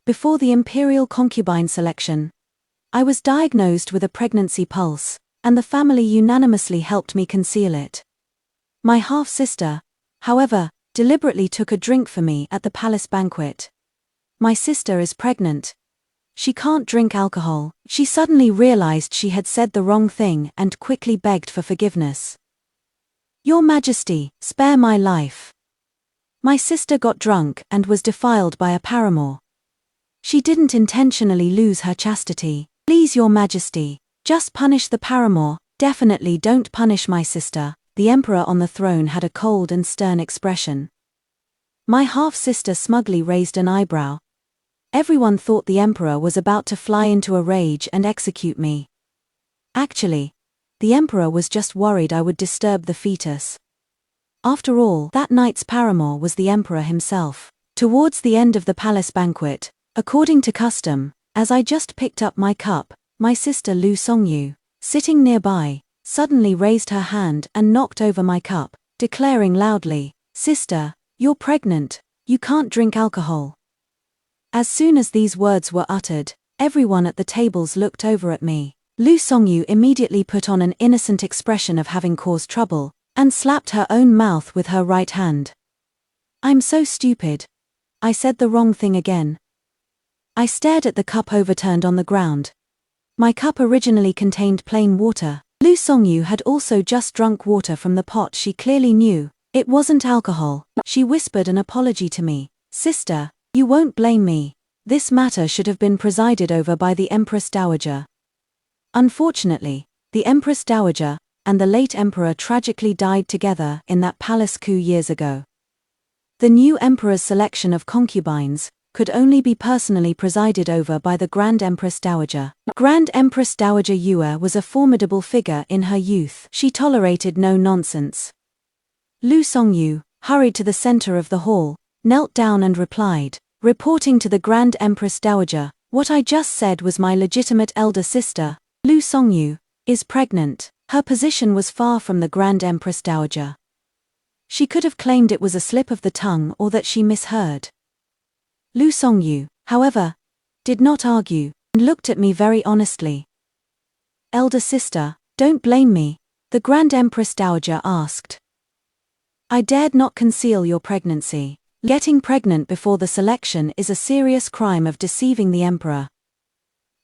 before the imperial concubine selection. I was diagnosed with a pregnancy pulse, and the family unanimously helped me conceal it. My half-sister, however, deliberately took a drink for me at the palace banquet. My sister is pregnant. She can't drink alcohol. She suddenly realized she had said the wrong thing and quickly begged for forgiveness. Your Majesty, spare my life. My sister got drunk and was defiled by a paramour. She didn't intentionally lose her chastity. Please, Your Majesty, just punish the paramour, definitely don't punish my sister. The emperor on the throne had a cold and stern expression. My half-sister smugly raised an eyebrow. Everyone thought the emperor was about to fly into a rage and execute me. Actually, the emperor was just worried I would disturb the fetus. After all, that night's paramour was the emperor himself. Towards the end of the palace banquet, according to custom, as I just picked up my cup, my sister Lu Songyu, sitting nearby, suddenly raised her hand and knocked over my cup, declaring loudly, "Sister, you're pregnant, you can't drink alcohol." As soon as these words were uttered, everyone at the tables looked over at me. Lu Songyu immediately put on an innocent expression of having caused trouble, and slapped her own mouth with her right hand. I'm so stupid. I said the wrong thing again. I stared at the cup overturned on the ground. My cup originally contained plain water. Lu Songyu had also just drunk water from the pot. She clearly knew it wasn't alcohol. She whispered an apology to me. Sister, you won't blame me. This matter should have been presided over by the Empress Dowager. Unfortunately, the Empress Dowager and the late emperor tragically died together in that palace coup years ago. The new emperor's selection of concubines could only be personally presided over by the Grand Empress Dowager. Grand Empress Dowager Yue was a formidable figure in her youth. She tolerated no nonsense. Lu Songyu hurried to the center of the hall, knelt down and replied, reporting to the Grand Empress Dowager, what I just said was my legitimate elder sister, Lu Songyu, is pregnant. Her position was far from the Grand Empress Dowager. She could have claimed it was a slip of the tongue or that she misheard. Lu Songyu, however, did not argue, and looked at me very honestly. Elder sister, don't blame me, the Grand Empress Dowager asked. I dared not conceal your pregnancy. Getting pregnant before the selection is a serious crime of deceiving the emperor.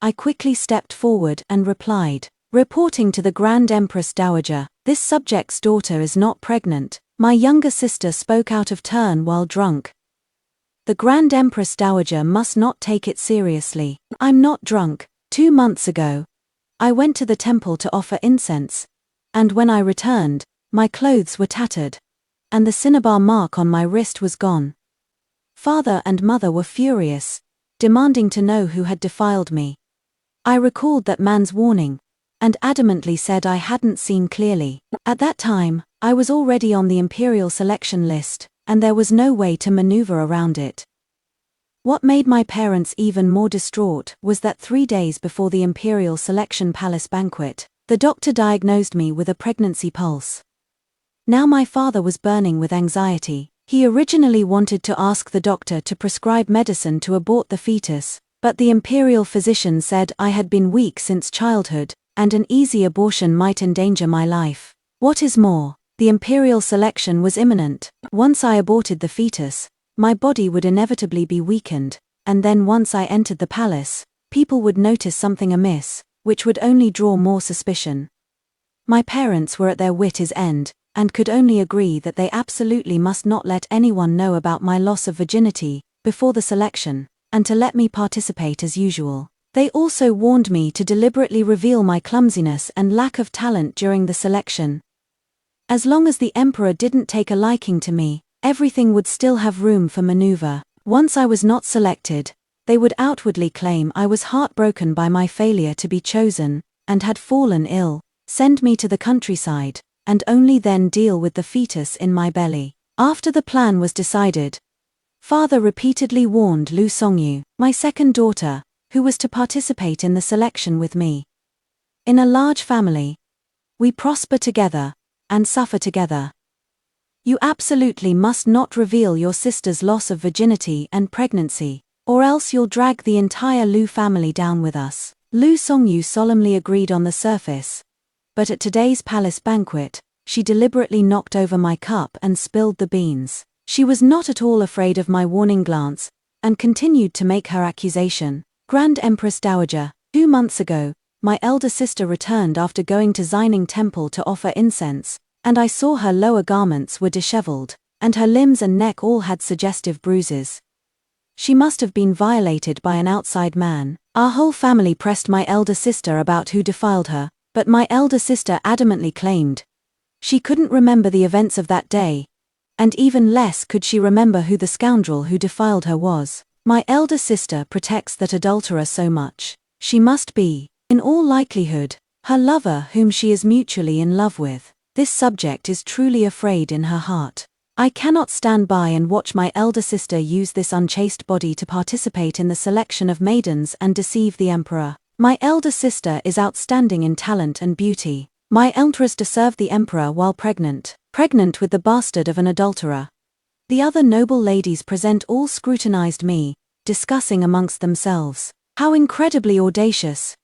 I quickly stepped forward and replied, reporting to the Grand Empress Dowager, this subject's daughter is not pregnant. My younger sister spoke out of turn while drunk. The Grand Empress Dowager must not take it seriously. I'm not drunk. 2 months ago, I went to the temple to offer incense, and when I returned, my clothes were tattered, and the cinnabar mark on my wrist was gone. Father and mother were furious, demanding to know who had defiled me. I recalled that man's warning, and adamantly said I hadn't seen clearly. At that time, I was already on the imperial selection list, and there was no way to maneuver around it. What made my parents even more distraught was that 3 days before the imperial selection palace banquet, the doctor diagnosed me with a pregnancy pulse. Now my father was burning with anxiety. He originally wanted to ask the doctor to prescribe medicine to abort the fetus, but the imperial physician said I had been weak since childhood, and an easy abortion might endanger my life. What is more, the imperial selection was imminent. Once I aborted the fetus, my body would inevitably be weakened, and then once I entered the palace, people would notice something amiss, which would only draw more suspicion. My parents were at their wits' end, and could only agree that they absolutely must not let anyone know about my loss of virginity before the selection, and to let me participate as usual. They also warned me to deliberately reveal my clumsiness and lack of talent during the selection. As long as the emperor didn't take a liking to me, everything would still have room for maneuver. Once I was not selected, they would outwardly claim I was heartbroken by my failure to be chosen, and had fallen ill, send me to the countryside, and only then deal with the fetus in my belly. After the plan was decided, father repeatedly warned Lu Songyu, my second daughter, who was to participate in the selection with me. In a large family, we prosper together, and suffer together. You absolutely must not reveal your sister's loss of virginity and pregnancy. or else you'll drag the entire Liu family down with us." Liu Songyu solemnly agreed on the surface. But at today's palace banquet, she deliberately knocked over my cup and spilled the beans. She was not at all afraid of my warning glance, and continued to make her accusation. "Grand Empress Dowager, 2 months ago, my elder sister returned after going to Xining Temple to offer incense, and I saw her lower garments were disheveled, and her limbs and neck all had suggestive bruises. She must have been violated by an outside man. Our whole family pressed my elder sister about who defiled her, but my elder sister adamantly claimed she couldn't remember the events of that day, and even less could she remember who the scoundrel who defiled her was. My elder sister protects that adulterer so much. She must be, in all likelihood, her lover whom she is mutually in love with. This subject is truly afraid in her heart. I cannot stand by and watch my elder sister use this unchaste body to participate in the selection of maidens and deceive the emperor. My elder sister is outstanding in talent and beauty. My empress served the emperor while pregnant with the bastard of an adulterer." The other noble ladies present all scrutinized me, discussing amongst themselves, "How incredibly audacious!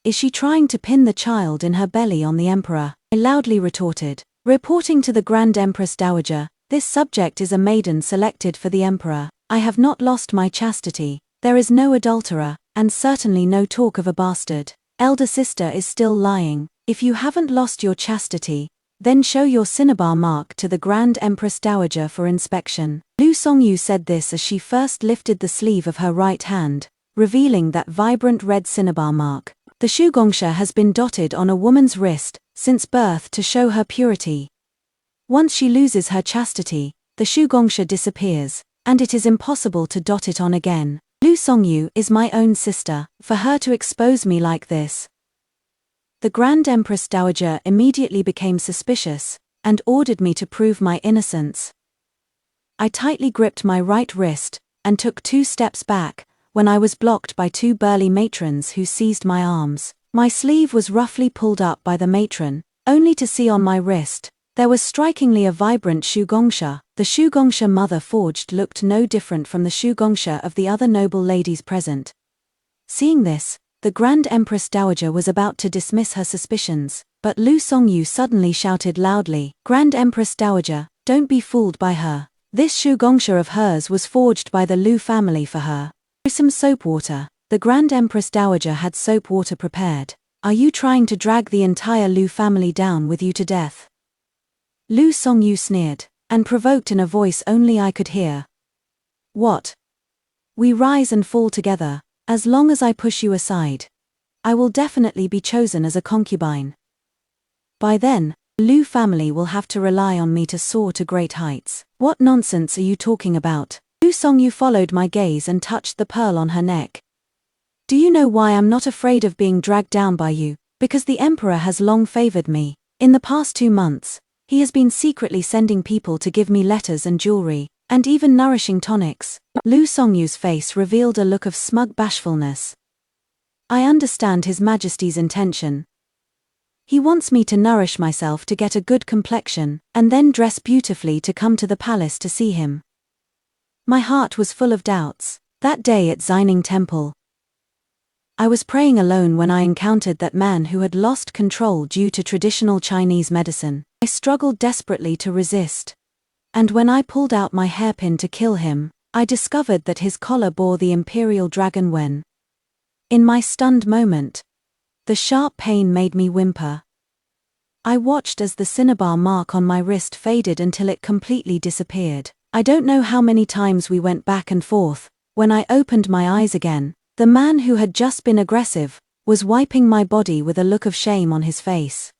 Is she trying to pin the child in her belly on the emperor?" I loudly retorted, "Reporting to the Grand Empress Dowager, this subject is a maiden selected for the emperor. I have not lost my chastity, there is no adulterer, and certainly no talk of a bastard. Elder sister is still lying. If you haven't lost your chastity, then show your cinnabar mark to the Grand Empress Dowager for inspection." Liu Songyu said this as she first lifted the sleeve of her right hand, revealing that vibrant red cinnabar mark. The shugongsha has been dotted on a woman's wrist since birth to show her purity. Once she loses her chastity, the shugongsha disappears, and it is impossible to dot it on again. Liu Songyu is my own sister. For her to expose me like this. The Grand Empress Dowager immediately became suspicious, and ordered me to prove my innocence. I tightly gripped my right wrist, and took 2 steps back, when I was blocked by 2 burly matrons who seized my arms. My sleeve was roughly pulled up by the matron, only to see on my wrist there was strikingly a vibrant shugongsha. The shugongsha mother forged looked no different from the shugongsha of the other noble ladies present. Seeing this, the Grand Empress Dowager was about to dismiss her suspicions, but Liu Songyu suddenly shouted loudly, "Grand Empress Dowager, don't be fooled by her. This shugongsha of hers was forged by the Liu family for her. Some soap water." The Grand Empress Dowager had soap water prepared. "Are you trying to drag the entire Liu family down with you to death?" Liu Songyu sneered, and provoked in a voice only I could hear. "What? We rise and fall together. As long as I push you aside, I will definitely be chosen as a concubine. By then, the Liu family will have to rely on me to soar to great heights." "What nonsense are you talking about?" Liu Songyu followed my gaze and touched the pearl on her neck. "Do you know why I'm not afraid of being dragged down by you? Because the emperor has long favored me. In the past 2 months, he has been secretly sending people to give me letters and jewelry, and even nourishing tonics." Liu Songyu's face revealed a look of smug bashfulness. "I understand His Majesty's intention. He wants me to nourish myself to get a good complexion, and then dress beautifully to come to the palace to see him." My heart was full of doubts. That day at Xining Temple, I was praying alone when I encountered that man who had lost control due to traditional Chinese medicine. I struggled desperately to resist. And when I pulled out my hairpin to kill him, I discovered that his collar bore the imperial dragon wen. In my stunned moment, the sharp pain made me whimper. I watched as the cinnabar mark on my wrist faded until it completely disappeared. I don't know how many times we went back and forth. When I opened my eyes again, the man who had just been aggressive was wiping my body with a look of shame on his face.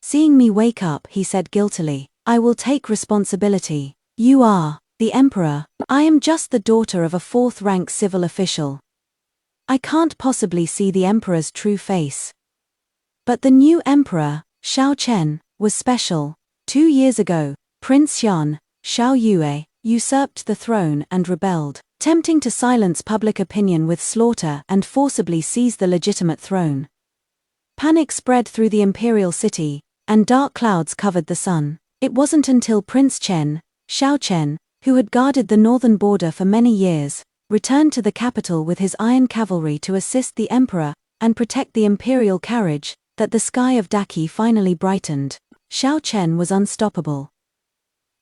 Seeing me wake up, he said guiltily, "I will take responsibility. You are the emperor. I am just the daughter of a 4th-rank civil official. I can't possibly see the emperor's true face." But the new emperor, Xiao Chen, was special. 2 years ago, Prince Xian, Xiao Yue, usurped the throne and rebelled, tempting to silence public opinion with slaughter and forcibly seize the legitimate throne. Panic spread through the imperial city, and dark clouds covered the sun. It wasn't until Prince Chen, Xiao Chen, who had guarded the northern border for many years, returned to the capital with his iron cavalry to assist the emperor and protect the imperial carriage, that the sky of Daki finally brightened. Xiao Chen was unstoppable.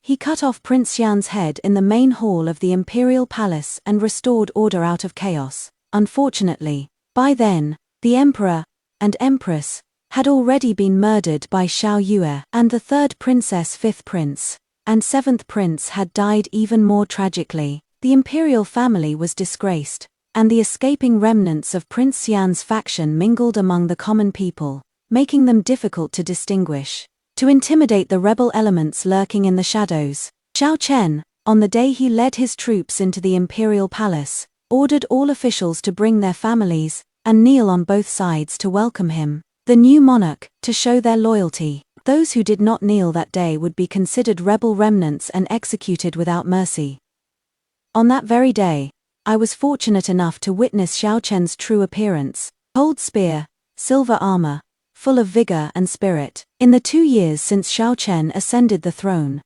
He cut off Prince Xian's head in the main hall of the imperial palace and restored order out of chaos. Unfortunately, by then, the emperor and empress had already been murdered by Xiao Yue, and the third princess, fifth prince, and seventh prince had died even more tragically. The imperial family was disgraced, and the escaping remnants of Prince Xian's faction mingled among the common people, making them difficult to distinguish. To intimidate the rebel elements lurking in the shadows, Xiao Chen, on the day he led his troops into the imperial palace, ordered all officials to bring their families and kneel on both sides to welcome him, the new monarch, to show their loyalty. Those who did not kneel that day would be considered rebel remnants and executed without mercy. On that very day, I was fortunate enough to witness Xiao Chen's true appearance: cold spear, silver armor, full of vigor and spirit. In the 2 years since Xiao Chen ascended the throne,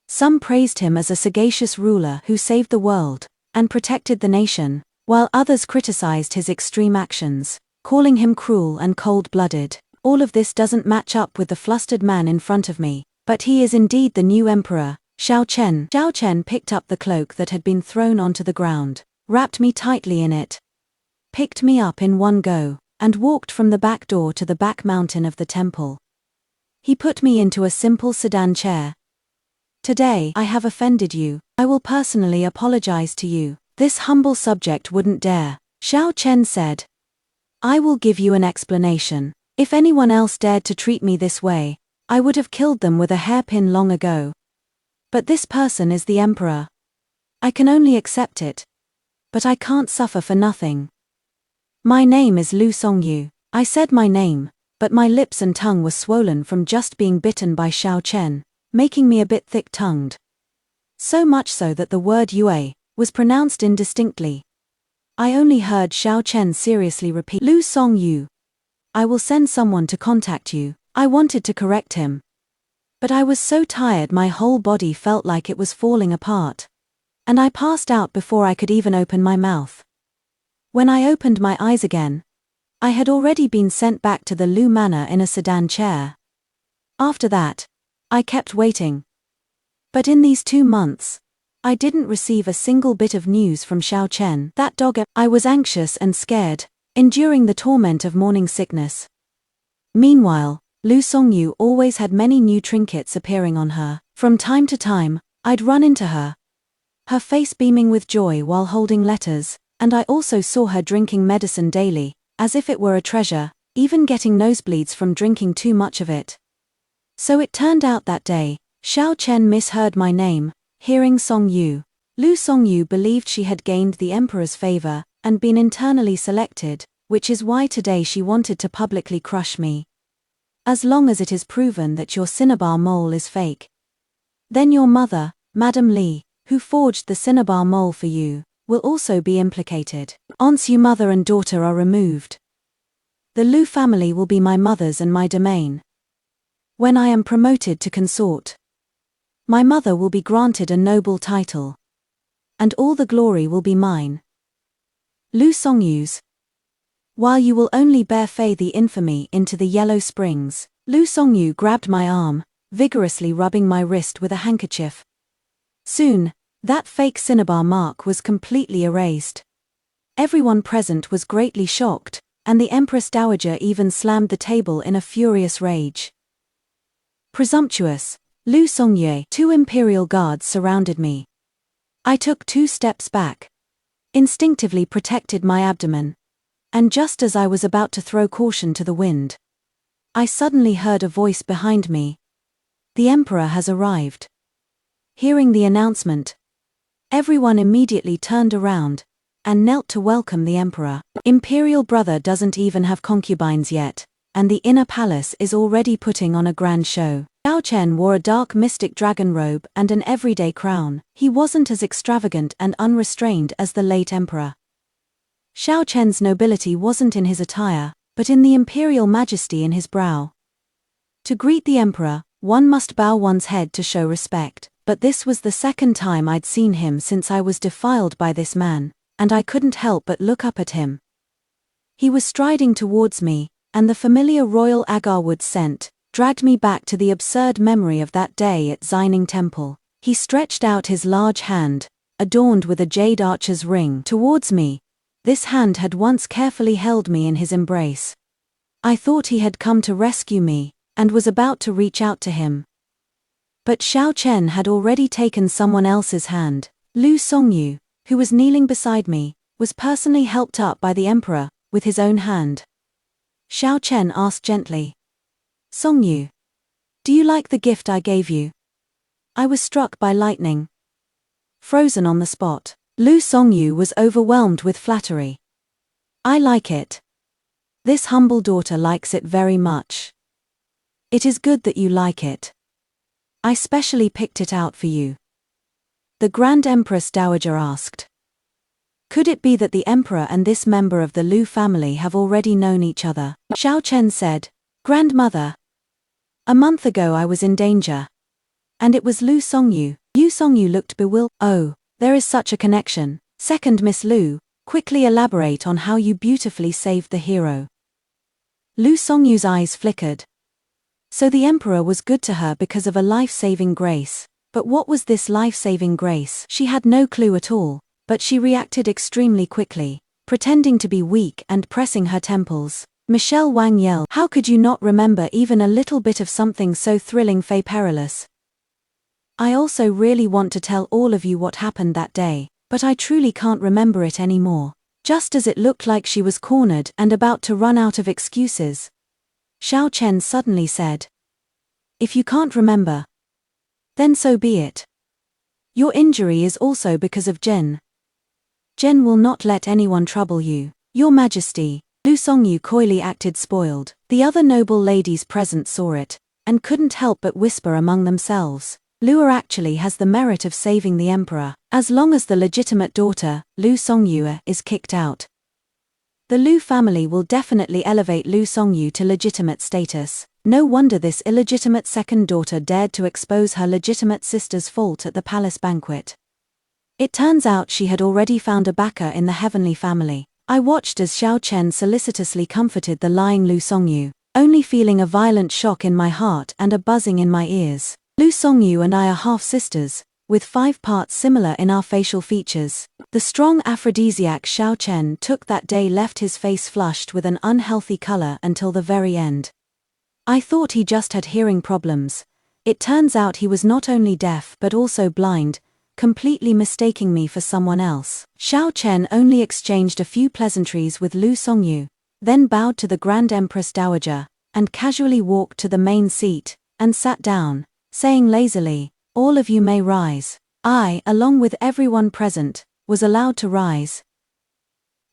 some praised him as a sagacious ruler who saved the world and protected the nation, while others criticized his extreme actions, calling him cruel and cold-blooded. All of this doesn't match up with the flustered man in front of me, but he is indeed the new emperor, Xiao Chen. Xiao Chen picked up the cloak that had been thrown onto the ground, wrapped me tightly in it, picked me up in one go, and walked from the back door to the back mountain of the temple. He put me into a simple sedan chair. Today I have offended you. I will personally apologize to you. This humble subject wouldn't dare, Xiao Chen said. I will give you an explanation. If anyone else dared to treat me this way, I would have killed them with a hairpin long ago. But this person is the emperor. I can only accept it. But I can't suffer for nothing. My name is Lu Songyu. I said my name, but my lips and tongue were swollen from just being bitten by Xiao Chen, making me a bit thick-tongued. So much so that the word Yue was pronounced indistinctly. I only heard Xiao Chen seriously repeat, Lu Songyu. I will send someone to contact you. I wanted to correct him, but I was so tired my whole body felt like it was falling apart, and I passed out before I could even open my mouth. When I opened my eyes again, I had already been sent back to the Lu Manor in a sedan chair. After that, I kept waiting. But in these 2 months, I didn't receive a single bit of news from Xiao Chen. That dog. I was anxious and scared, enduring the torment of morning sickness. Meanwhile, Lu Songyu always had many new trinkets appearing on her. From time to time, I'd run into her, her face beaming with joy while holding letters, and I also saw her drinking medicine daily, as if it were a treasure, even getting nosebleeds from drinking too much of it. So it turned out that day, Xiao Chen misheard my name, hearing Songyu. Lu Songyu believed she had gained the emperor's favor and been internally selected, which is why today she wanted to publicly crush me. As long as it is proven that your cinnabar mole is fake, then your mother, Madame Li, who forged the cinnabar mole for you, will also be implicated. Once you mother and daughter are removed, the Lu family will be my mother's and my domain. When I am promoted to consort, my mother will be granted a noble title, and all the glory will be mine. Lu Songyu's. While you will only bear the infamy into the Yellow Springs. Lu Songyu grabbed my arm, vigorously rubbing my wrist with a handkerchief. Soon, that fake cinnabar mark was completely erased. Everyone present was greatly shocked, and the Empress Dowager even slammed the table in a furious rage. Presumptuous, Lu Songyue. 2 imperial guards surrounded me. I took 2 steps back, instinctively protected my abdomen, and just as I was about to throw caution to the wind, I suddenly heard a voice behind me. The emperor has arrived. Hearing the announcement, everyone immediately turned around and knelt to welcome the emperor. Imperial brother doesn't even have concubines yet, and the inner palace is already putting on a grand show. Xiao Chen wore a dark mystic dragon robe and an everyday crown. He wasn't as extravagant and unrestrained as the late emperor. Xiao Chen's nobility wasn't in his attire, but in the imperial majesty in his brow. To greet the emperor, one must bow one's head to show respect, but this was the second time I'd seen him since I was defiled by this man. and I couldn't help but look up at him. He was striding towards me, and the familiar royal agarwood scent dragged me back to the absurd memory of that day at Xining Temple. He stretched out his large hand, adorned with a jade archer's ring, towards me. This hand had once carefully held me in his embrace. I thought he had come to rescue me, and was about to reach out to him. But Xiao Chen had already taken someone else's hand. Lu Songyu, who was kneeling beside me, was personally helped up by the emperor, with his own hand. Xiao Chen asked gently, "Songyu, do you like the gift I gave you?" I was struck by lightning. Frozen on the spot, Lu Songyu was overwhelmed with flattery. "I like it. This humble daughter likes it very much. It is good that you like it. I specially picked it out for you." The Grand Empress Dowager asked. Could it be that the emperor and this member of the Lu family have already known each other? Xiao Chen said, "Grandmother, a month ago I was in danger. And it was Lu Songyu." Lu Songyu looked bewildered. "Oh, there is such a connection. Second Miss Lu, quickly elaborate on how you beautifully saved the hero." Lu Songyu's eyes flickered. So the emperor was good to her because of a life-saving grace. But what was this life-saving grace? She had no clue at all, but she reacted extremely quickly, pretending to be weak and pressing her temples. Michelle Wang yelled, "How could you not remember even a little bit of something so thrilling, Fey perilous? I also really want to tell all of you what happened that day, but I truly can't remember it anymore." Just as it looked like she was cornered and about to run out of excuses, Xiao Chen suddenly said, "If you can't remember, then so be it. Your injury is also because of Jen. Jen will not let anyone trouble you, Your Majesty." Lu Songyu coyly acted spoiled. The other noble ladies present saw it, and couldn't help but whisper among themselves, "Lua actually has the merit of saving the emperor, as long as the legitimate daughter, Lu Songyu, is kicked out. The Lu family will definitely elevate Lu Songyu to legitimate status." No wonder this illegitimate second daughter dared to expose her legitimate sister's fault at the palace banquet. It turns out she had already found a backer in the heavenly family. I watched as Xiao Chen solicitously comforted the lying Lu Songyu, only feeling a violent shock in my heart and a buzzing in my ears. Lu Songyu and I are half-sisters, with 5 parts similar in our facial features. The strong aphrodisiac Xiao Chen took that day left his face flushed with an unhealthy color until the very end. I thought he just had hearing problems. It turns out he was not only deaf but also blind, completely mistaking me for someone else. Xiao Chen only exchanged a few pleasantries with Lu Songyu, then bowed to the Grand Empress Dowager, and casually walked to the main seat, and sat down, saying lazily, "All of you may rise." I, along with everyone present, was allowed to rise.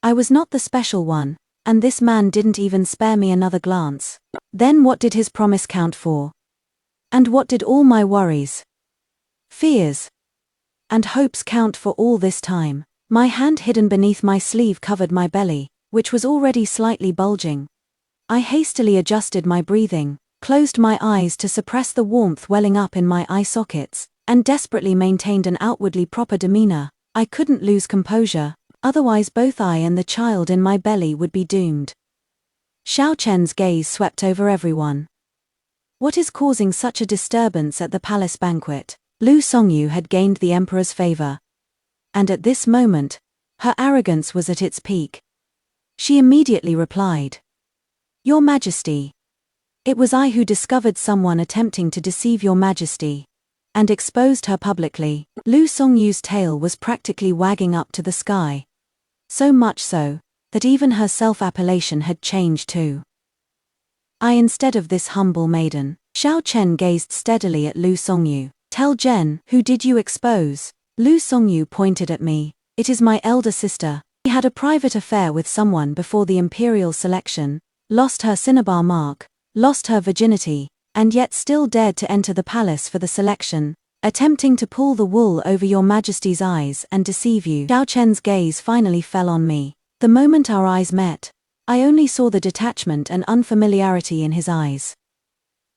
I was not the special one, and this man didn't even spare me another glance. Then what did his promise count for? And what did all my worries, fears, and hopes count for all this time? My hand hidden beneath my sleeve covered my belly, which was already slightly bulging. I hastily adjusted my breathing, closed my eyes to suppress the warmth welling up in my eye sockets, and desperately maintained an outwardly proper demeanor. I couldn't lose composure, otherwise both I and the child in my belly would be doomed. Xiao Chen's gaze swept over everyone. What is causing such a disturbance at the palace banquet? Lu Songyu had gained the emperor's favor. And at this moment, her arrogance was at its peak. She immediately replied, "Your Majesty. It was I who discovered someone attempting to deceive Your Majesty, and exposed her publicly." Lu Songyu's tail was practically wagging up to the sky. So much so, that even her self-appellation had changed too. I instead of this humble maiden. Xiao Chen gazed steadily at Lu Songyu. "Tell Jen, who did you expose?" Lu Songyu pointed at me. "It is my elder sister. She had a private affair with someone before the imperial selection, lost her cinnabar mark, lost her virginity, and yet still dared to enter the palace for the selection, attempting to pull the wool over Your Majesty's eyes and deceive you." Xiao Chen's gaze finally fell on me. The moment our eyes met, I only saw the detachment and unfamiliarity in his eyes.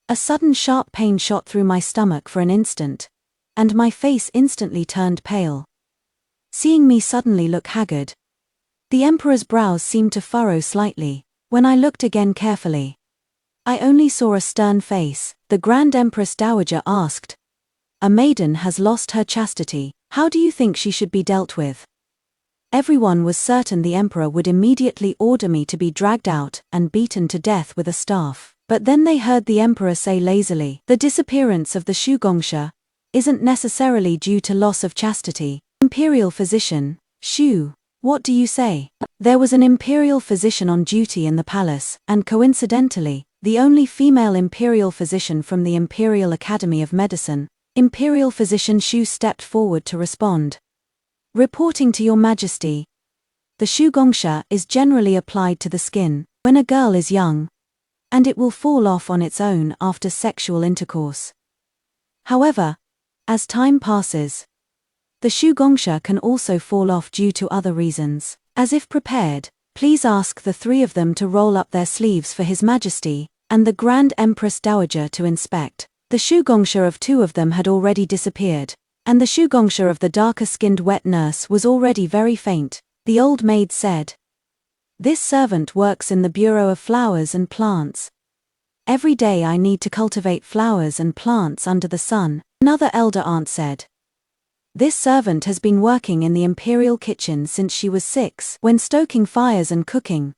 A sudden sharp pain shot through my stomach for an instant, and my face instantly turned pale. seeing me suddenly look haggard. The emperor's brows seemed to furrow slightly. When I looked again carefully, I only saw a stern face. The Grand Empress Dowager asked, "A maiden has lost her chastity. How do you think she should be dealt with?" Everyone was certain the emperor would immediately order me to be dragged out and beaten to death with a staff. But then they heard the emperor say lazily, "The disappearance of the Shugongsha isn't necessarily due to loss of chastity. Imperial physician, Shu, what do you say?" There was an imperial physician on duty in the palace, and coincidentally, the only female imperial physician from the Imperial Academy of Medicine. Imperial physician Shu stepped forward to respond. "Reporting to Your Majesty, the Shugongsha is generally applied to the skin when a girl is young, and it will fall off on its own after sexual intercourse. However, as time passes, the Shugongsha can also fall off due to other reasons. As if prepared, please ask the three of them to roll up their sleeves for His Majesty and the Grand Empress Dowager to inspect." The Shugongsha of two of them had already disappeared, and the Shugongsha of the darker-skinned wet nurse was already very faint. The old maid said, "This servant works in the Bureau of Flowers and Plants. Every day I need to cultivate flowers and plants under the sun." Another elder aunt said, "This servant has been working in the imperial kitchen since she was 6. When stoking fires and cooking,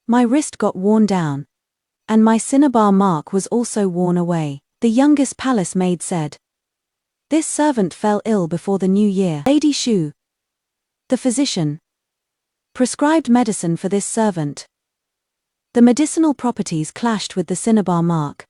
my wrist got worn down, and my cinnabar mark was also worn away." The youngest palace maid said, "This servant fell ill before the new year. Lady Shu, the physician, prescribed medicine for this servant. The medicinal properties clashed with the cinnabar mark,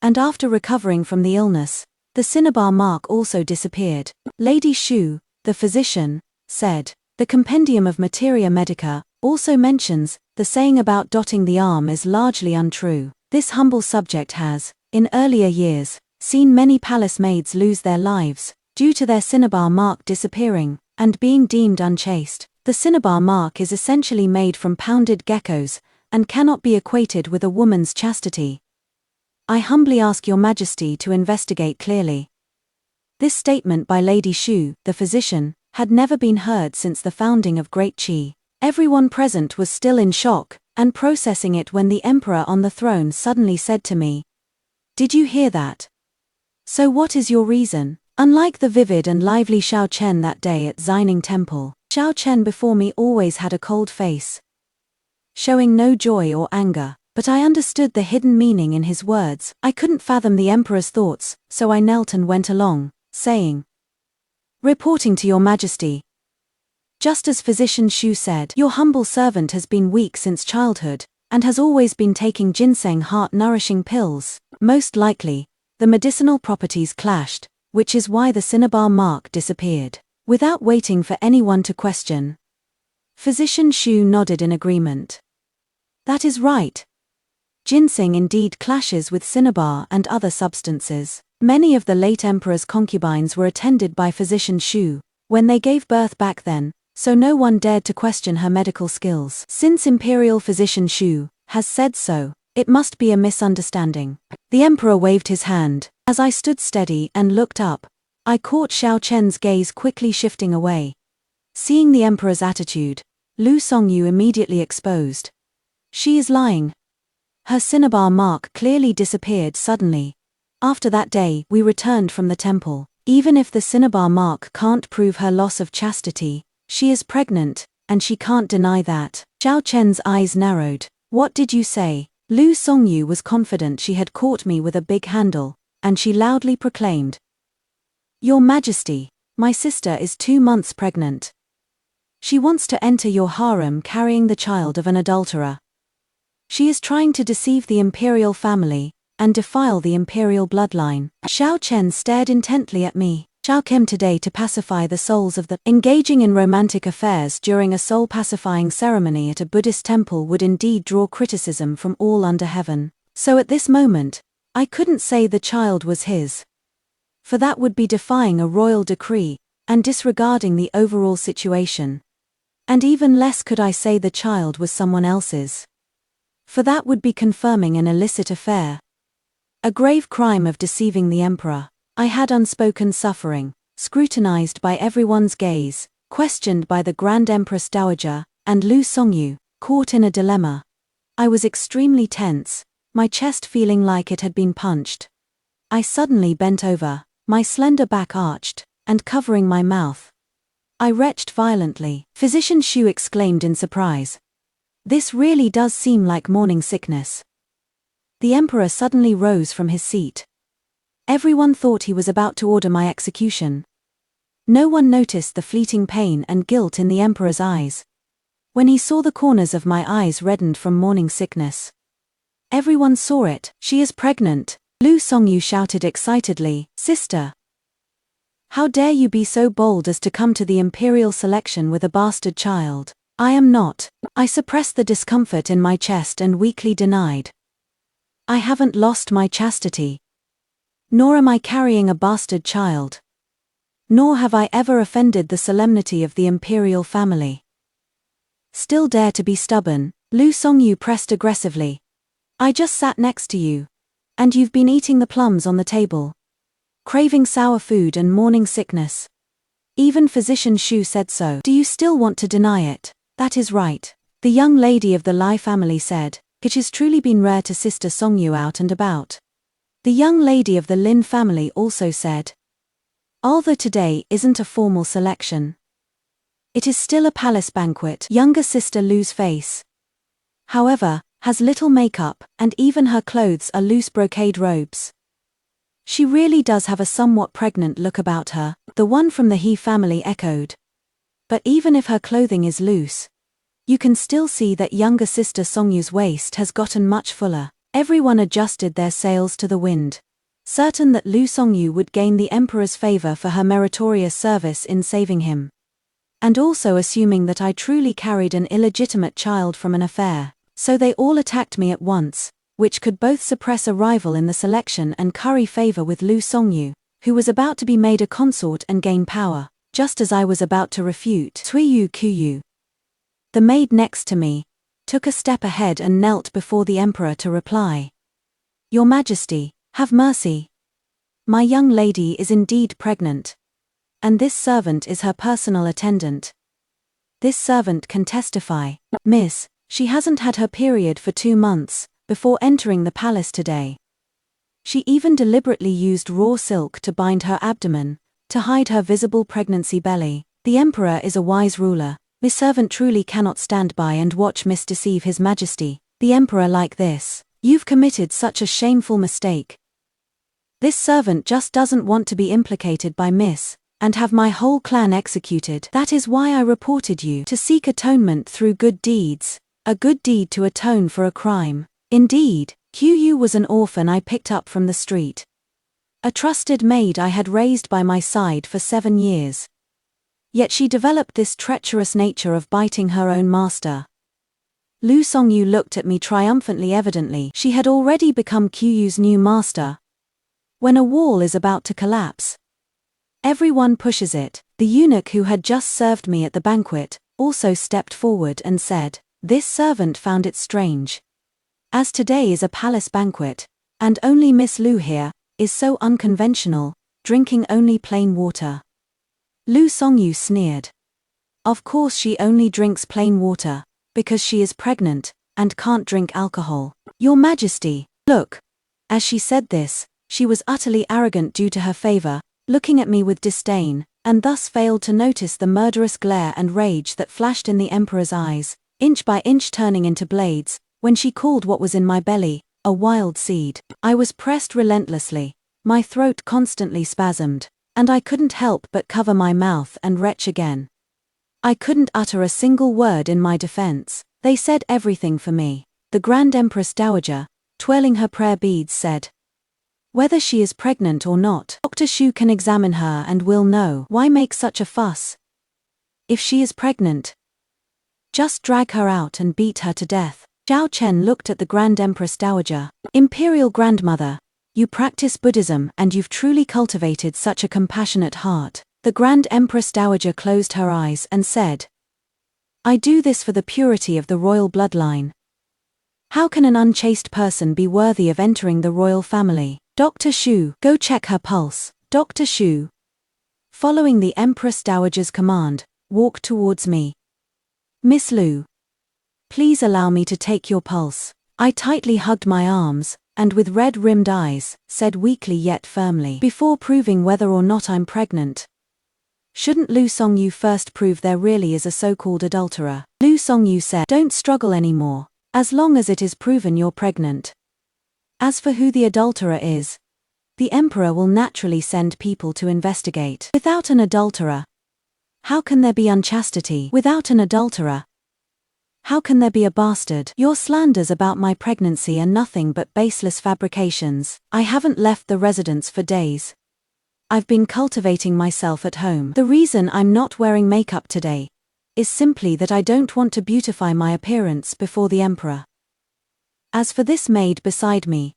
and after recovering from the illness, the cinnabar mark also disappeared." Lady Shu, the physician, said, "The Compendium of Materia Medica also mentions the saying about dotting the arm is largely untrue. This humble subject has, in earlier years, seen many palace maids lose their lives due to their cinnabar mark disappearing and being deemed unchaste. The cinnabar mark is essentially made from pounded geckos and cannot be equated with a woman's chastity. I humbly ask Your Majesty to investigate clearly." This statement by Lady Shu, the physician, had never been heard since the founding of Great Qi. Everyone present was still in shock and processing it when the emperor on the throne suddenly said to me, "Did you hear that? So what is your reason?" Unlike the vivid and lively Xiao Chen that day at Xining Temple, Xiao Chen before me always had a cold face, showing no joy or anger, but I understood the hidden meaning in his words. I couldn't fathom the emperor's thoughts, so I knelt and went along, saying, "Reporting to Your Majesty, just as physician Shu said, your humble servant has been weak since childhood, and has always been taking ginseng heart-nourishing pills. Most likely, the medicinal properties clashed, which is why the cinnabar mark disappeared." Without waiting for anyone to question, physician Shu nodded in agreement. "That is right. Ginseng indeed clashes with cinnabar and other substances." Many of the late emperor's concubines were attended by physician Shu when they gave birth back then, so no one dared to question her medical skills. Since imperial physician Shu has said so, it must be a misunderstanding. The emperor waved his hand. As I stood steady and looked up, I caught Xiao Chen's gaze quickly shifting away. Seeing the emperor's attitude, Lu Songyu immediately exposed. She is lying. Her cinnabar mark clearly disappeared suddenly. After that day, we returned from the temple. Even if the cinnabar mark can't prove her loss of chastity, she is pregnant, and she can't deny that. Xiao Chen's eyes narrowed. What did you say? Lu Songyu was confident she had caught me with a big handle, and she loudly proclaimed, Your Majesty, my sister is 2 months pregnant. She wants to enter your harem carrying the child of an adulterer. She is trying to deceive the imperial family and defile the imperial bloodline. Xiao Chen stared intently at me. Xiao came today to pacify the souls of the engaging in romantic affairs during a soul-pacifying ceremony at a Buddhist temple would indeed draw criticism from all under heaven. So at this moment, I couldn't say the child was his. For that would be defying a royal decree and disregarding the overall situation. And even less could I say the child was someone else's. For that would be confirming an illicit affair. A grave crime of deceiving the emperor. I had unspoken suffering, scrutinized by everyone's gaze, questioned by the Grand Empress Dowager, and Lu Songyu, caught in a dilemma. I was extremely tense, my chest feeling like it had been punched. I suddenly bent over, my slender back arched, and covering my mouth. I retched violently. Physician Xu exclaimed in surprise. This really does seem like morning sickness. The emperor suddenly rose from his seat. Everyone thought he was about to order my execution. No one noticed the fleeting pain and guilt in the emperor's eyes. When he saw the corners of my eyes reddened from morning sickness. Everyone saw it. She is pregnant, Lu Songyu shouted excitedly. Sister! How dare you be so bold as to come to the imperial selection with a bastard child? I am not. I suppressed the discomfort in my chest and weakly denied. I haven't lost my chastity. Nor am I carrying a bastard child. Nor have I ever offended the solemnity of the imperial family. Still dare to be stubborn, Lu Songyu pressed aggressively. I just sat next to you. And you've been eating the plums on the table. Craving sour food and morning sickness. Even Physician Xu said so. Do you still want to deny it? That is right. The young lady of the Lai family said. It has truly been rare to Sister Songyu out and about. The young lady of the Lin family also said. Although today isn't a formal selection. It is still a palace banquet. Younger sister Lu's face, however, has little makeup, and even her clothes are loose brocade robes. She really does have a somewhat pregnant look about her, the one from the He family echoed. But even if her clothing is loose, you can still see that younger sister Songyu's waist has gotten much fuller. Everyone adjusted their sails to the wind, certain that Lu Songyu would gain the emperor's favor for her meritorious service in saving him. And also assuming that I truly carried an illegitimate child from an affair, so they all attacked me at once, which could both suppress a rival in the selection and curry favor with Lu Songyu, who was about to be made a consort and gain power, just as I was about to refute Tuiyu Kuyu. The maid next to me took a step ahead and knelt before the emperor to reply. Your Majesty, have mercy. My young lady is indeed pregnant. And this servant is her personal attendant. This servant can testify. Miss, she hasn't had her period for 2 months, before entering the palace today. She even deliberately used raw silk to bind her abdomen, to hide her visible pregnancy belly. The emperor is a wise ruler. This servant truly cannot stand by and watch Miss deceive His Majesty, the emperor like this. You've committed such a shameful mistake. This servant just doesn't want to be implicated by Miss, and have my whole clan executed. That is why I reported you to seek atonement through good deeds, a good deed to atone for a crime. Indeed, Qiu was an orphan I picked up from the street. A trusted maid I had raised by my side for 7 years. Yet she developed this treacherous nature of biting her own master. Lu Songyu looked at me triumphantly. Evidently, she had already become Qiu's new master. When a wall is about to collapse, everyone pushes it. The eunuch who had just served me at the banquet also stepped forward and said, this servant found it strange. As today is a palace banquet, and only Miss Lu here, is so unconventional, drinking only plain water. Lu Songyu sneered. Of course she only drinks plain water, because she is pregnant, and can't drink alcohol. Your Majesty, look. As she said this, she was utterly arrogant due to her favor, looking at me with disdain, and thus failed to notice the murderous glare and rage that flashed in the emperor's eyes, inch by inch turning into blades, when she called what was in my belly a wild seed. I was pressed relentlessly, my throat constantly spasmed, and I couldn't help but cover my mouth and retch again. I couldn't utter a single word in my defense. They said everything for me. The Grand Empress Dowager, twirling her prayer beads, said, whether she is pregnant or not, Dr. Xu can examine her and will know. Why make such a fuss? If she is pregnant, just drag her out and beat her to death. Zhao Chen looked at the Grand Empress Dowager. Imperial Grandmother, you practice Buddhism and you've truly cultivated such a compassionate heart. The Grand Empress Dowager closed her eyes and said, I do this for the purity of the royal bloodline. How can an unchaste person be worthy of entering the royal family? Dr. Xu, go check her pulse. Dr. Xu. following the Empress Dowager's command, walked towards me. "Miss Lu, please allow me to take your pulse." I tightly hugged my arms, and with red-rimmed eyes, said weakly yet firmly, "Before proving whether or not I'm pregnant, shouldn't Lu Songyu first prove there really is a so-called adulterer?" Lu Songyu said, "Don't struggle anymore, as long as it is proven you're pregnant. As for who the adulterer is, the emperor will naturally send people to investigate. Without an adulterer, how can there be unchastity? Without an adulterer, how can there be a bastard? Your slanders about my pregnancy are nothing but baseless fabrications. I haven't left the residence for days. I've been cultivating myself at home. The reason I'm not wearing makeup today is simply that I don't want to beautify my appearance before the emperor. As for this maid beside me,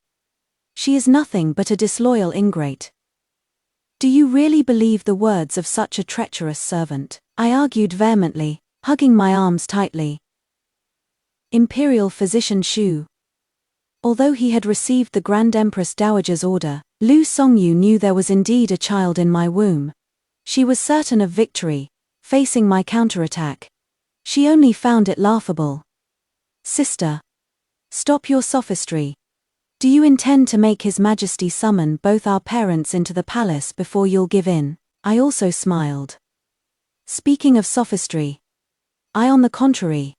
she is nothing but a disloyal ingrate. Do you really believe the words of such a treacherous servant?" I argued vehemently, hugging my arms tightly. Imperial Physician Shu. Although he had received the Grand Empress Dowager's order, Lu Songyu knew there was indeed a child in my womb. She was certain of victory, facing my counterattack. She only found it laughable. "Sister, stop your sophistry. Do you intend to make His Majesty summon both our parents into the palace before you'll give in?" I also smiled. Speaking of sophistry, I, on the contrary,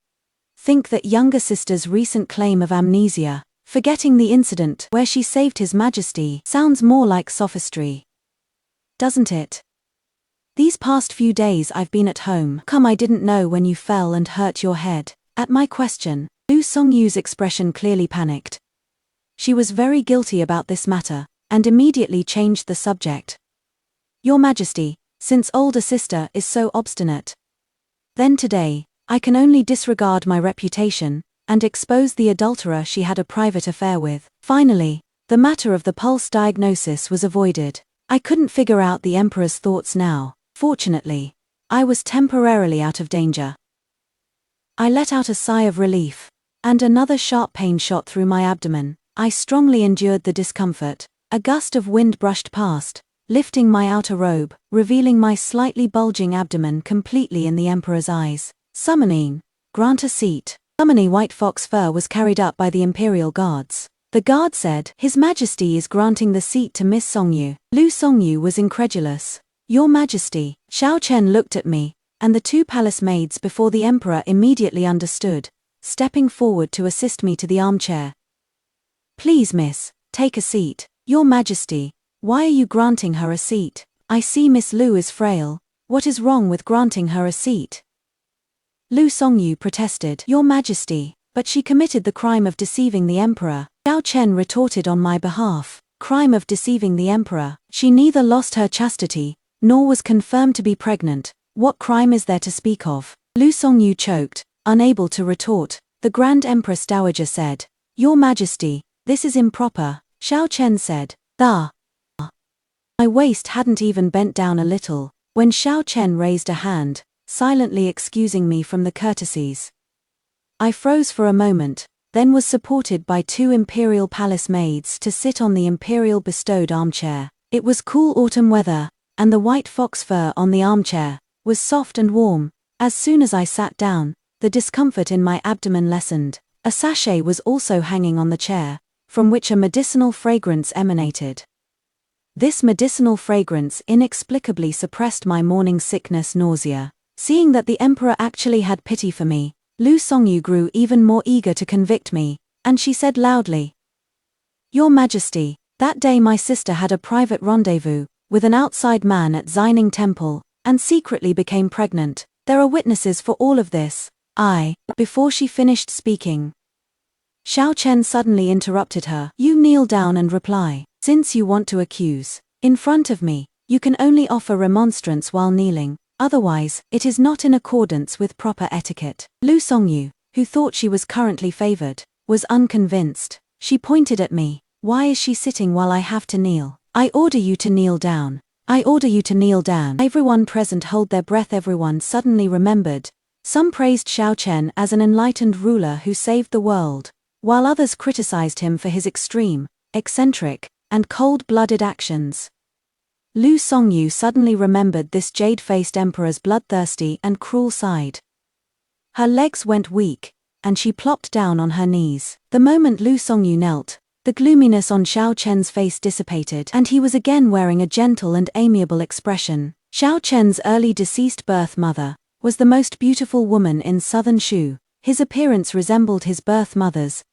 think that younger sister's recent claim of amnesia, forgetting the incident where she saved His Majesty, sounds more like sophistry. Doesn't it? These past few days I've been at home. "Come, I didn't know when you fell and hurt your head." At my question, Lu Songyu's expression clearly panicked. She was very guilty about this matter, and immediately changed the subject. "Your Majesty, since older sister is so obstinate, then today, I can only disregard my reputation, and expose the adulterer she had a private affair with." Finally, the matter of the pulse diagnosis was avoided. I couldn't figure out the emperor's thoughts now. Fortunately, I was temporarily out of danger. I let out a sigh of relief, and another sharp pain shot through my abdomen. I strongly endured the discomfort. A gust of wind brushed past, lifting my outer robe, revealing my slightly bulging abdomen completely in the emperor's eyes. "Summoning, grant a seat." Summoning white fox fur was carried up by the imperial guards. The guard said, "His Majesty is granting the seat to Miss Songyu." Lu Songyu was incredulous. "Your Majesty." Xiao Chen looked at me, and the two palace maids before the emperor immediately understood, stepping forward to assist me to the armchair. "Please, miss, take a seat." "Your Majesty, why are you granting her a seat? I see Miss Lu is frail. What is wrong with granting her a seat?" Lu Songyu protested. "Your Majesty, but she committed the crime of deceiving the emperor." Xiao Chen retorted on my behalf. "Crime of deceiving the emperor? She neither lost her chastity, nor was confirmed to be pregnant. What crime is there to speak of?" Lu Songyu choked, unable to retort. The Grand Empress Dowager said, "Your Majesty, this is improper." Xiao Chen said, "Da." My waist hadn't even bent down a little, when Xiao Chen raised a hand, silently excusing me from the courtesies. I froze for a moment, then was supported by two imperial palace maids to sit on the imperial bestowed armchair. It was cool autumn weather, and the white fox fur on the armchair was soft and warm. As soon as I sat down, the discomfort in my abdomen lessened. A sachet was also hanging on the chair, from which a medicinal fragrance emanated. This medicinal fragrance inexplicably suppressed my morning sickness nausea. Seeing that the emperor actually had pity for me, Lu Songyu grew even more eager to convict me, and she said loudly, "Your Majesty, that day my sister had a private rendezvous with an outside man at Xining Temple, and secretly became pregnant. There are witnesses for all of this." Before she finished speaking, Xiao Chen suddenly interrupted her. "You kneel down and reply. Since you want to accuse in front of me, you can only offer remonstrance while kneeling. Otherwise, it is not in accordance with proper etiquette." Lu Songyu, who thought she was currently favored, was unconvinced. She pointed at me. "Why is she sitting while I have to kneel? I order you to kneel down. I order you to kneel down." Everyone present held their breath. Everyone suddenly remembered. Some praised Xiao Chen as an enlightened ruler who saved the world, while others criticized him for his extreme, eccentric, and cold-blooded actions. Lu Songyu suddenly remembered this jade-faced emperor's bloodthirsty and cruel side. Her legs went weak, and she plopped down on her knees. The moment Lu Songyu knelt, the gloominess on Xiao Chen's face dissipated and he was again wearing a gentle and amiable expression. Xiao Chen's early deceased birth mother was the most beautiful woman in southern Shu. His appearance resembled his birth mother's.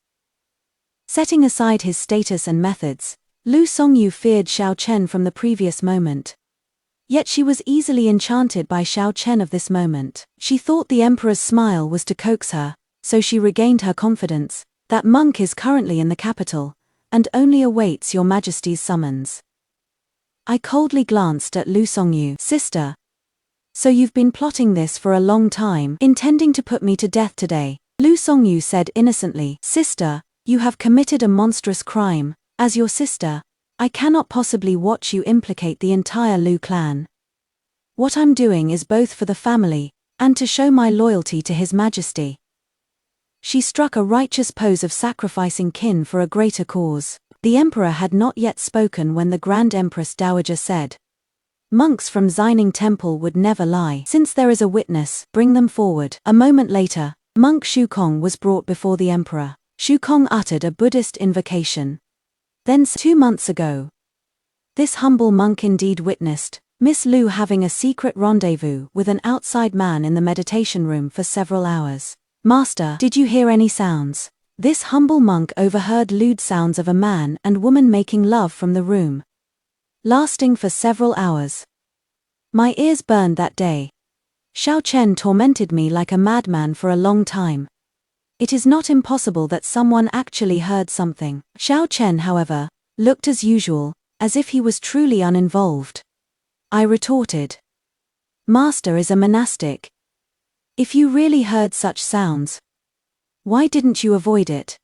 Setting aside his status and methods, Lu Songyu feared Xiao Chen from the previous moment. Yet she was easily enchanted by Xiao Chen of this moment. She thought the emperor's smile was to coax her, so she regained her confidence. That monk is currently in the capital, and only awaits your majesty's summons. I coldly glanced at Lu Songyu. Sister. So you've been plotting this for a long time, intending to put me to death today. Lu Songyu said innocently. Sister, you have committed a monstrous crime. As your sister, I cannot possibly watch you implicate the entire Lu clan. What I'm doing is both for the family, and to show my loyalty to His Majesty. She struck a righteous pose of sacrificing kin for a greater cause. The emperor had not yet spoken when the Grand Empress Dowager said, monks from Xining Temple would never lie. Since there is a witness, bring them forward. A moment later, monk Shukong was brought before the emperor. Shukong uttered a Buddhist invocation. Then 2 months ago, this humble monk indeed witnessed Miss Lu having a secret rendezvous with an outside man in the meditation room for several hours. Master, did you hear any sounds? This humble monk overheard lewd sounds of a man and woman making love from the room, lasting for several hours. My ears burned that day. Xiao Chen tormented me like a madman for a long time. It is not impossible that someone actually heard something. Xiao Chen, however, looked as usual, as if he was truly uninvolved. I retorted. Master is a monastic. If you really heard such sounds, why didn't you avoid it?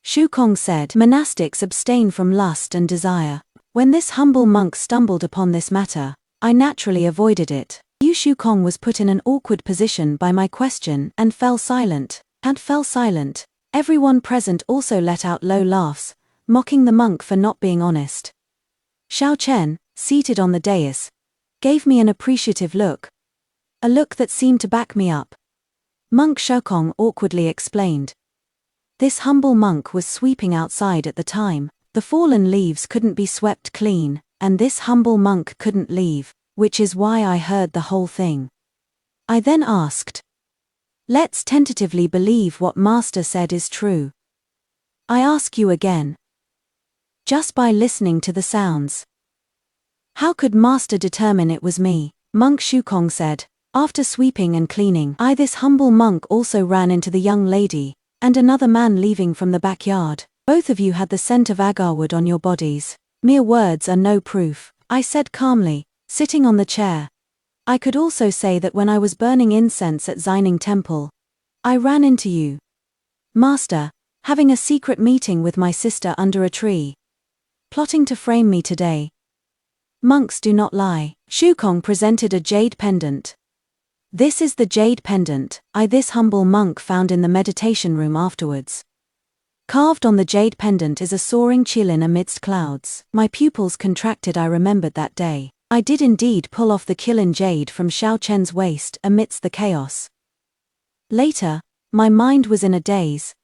Shukong said, monastics abstain from lust and desire. When this humble monk stumbled upon this matter, I naturally avoided it. Yu Shukong was put in an awkward position by my question and fell silent. Everyone present also let out low laughs, mocking the monk for not being honest. Xiao Chen, seated on the dais, gave me an appreciative look. A look that seemed to back me up. Monk Shukong awkwardly explained. This humble monk was sweeping outside at the time. The fallen leaves couldn't be swept clean, and this humble monk couldn't leave, which is why I heard the whole thing. I then asked, let's tentatively believe what Master said is true. I ask you again. Just by listening to the sounds, how could Master determine it was me? Monk Shukong said, after sweeping and cleaning, this humble monk also ran into the young lady, and another man leaving from the backyard. Both of you had the scent of agarwood on your bodies. Mere words are no proof, I said calmly, sitting on the chair. I could also say that when I was burning incense at Xining Temple, I ran into you, Master, having a secret meeting with my sister under a tree, plotting to frame me today. Monks do not lie. Shukong presented a jade pendant. This is the jade pendant this humble monk found in the meditation room afterwards. Carved on the jade pendant is a soaring qilin amidst clouds. My pupils contracted. I remembered that day. I did indeed pull off the qilin jade from Xiao Chen's waist amidst the chaos. Later, my mind was in a daze,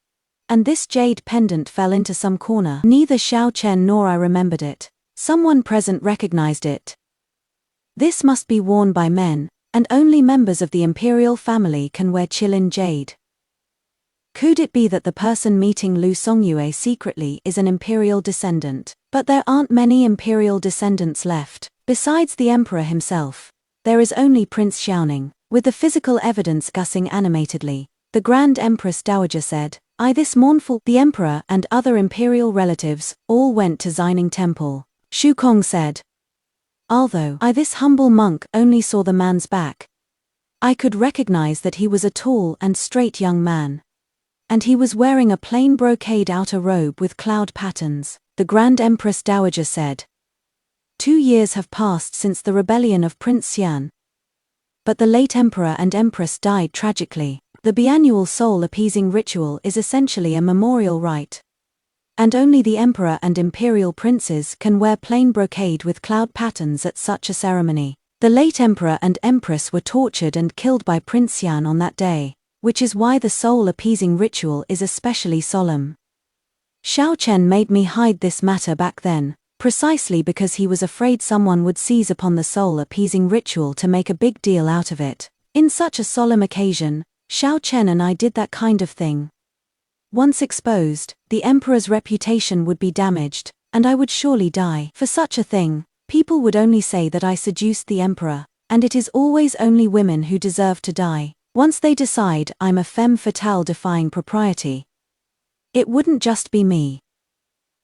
and this jade pendant fell into some corner. Neither Xiao Chen nor I remembered it. Someone present recognized it. This must be worn by men, and only members of the imperial family can wear qilin jade. Could it be that the person meeting Lu Songyue secretly is an imperial descendant? But there aren't many imperial descendants left. Besides the emperor himself, there is only Prince Xiaoning. With the physical evidence gushing animatedly, the Grand Empress Dowager said, this mournful. The emperor and other imperial relatives all went to Xining Temple. Shukong said, although this humble monk only saw the man's back, I could recognize that he was a tall and straight young man. And he was wearing a plain brocade outer robe with cloud patterns. The Grand Empress Dowager said, 2 years have passed since the rebellion of Prince Xian. But the late emperor and empress died tragically. The biannual soul-appeasing ritual is essentially a memorial rite. and only the emperor and imperial princes can wear plain brocade with cloud patterns at such a ceremony. The late emperor and empress were tortured and killed by Prince Xian on that day, which is why the soul-appeasing ritual is especially solemn. Xiao Chen made me hide this matter back then, precisely because he was afraid someone would seize upon the soul-appeasing ritual to make a big deal out of it. In such a solemn occasion, Xiao Chen and I did that kind of thing. Once exposed, the emperor's reputation would be damaged, and I would surely die. For such a thing, people would only say that I seduced the emperor, and it is always only women who deserve to die. Once they decide I'm a femme fatale defying propriety, it wouldn't just be me.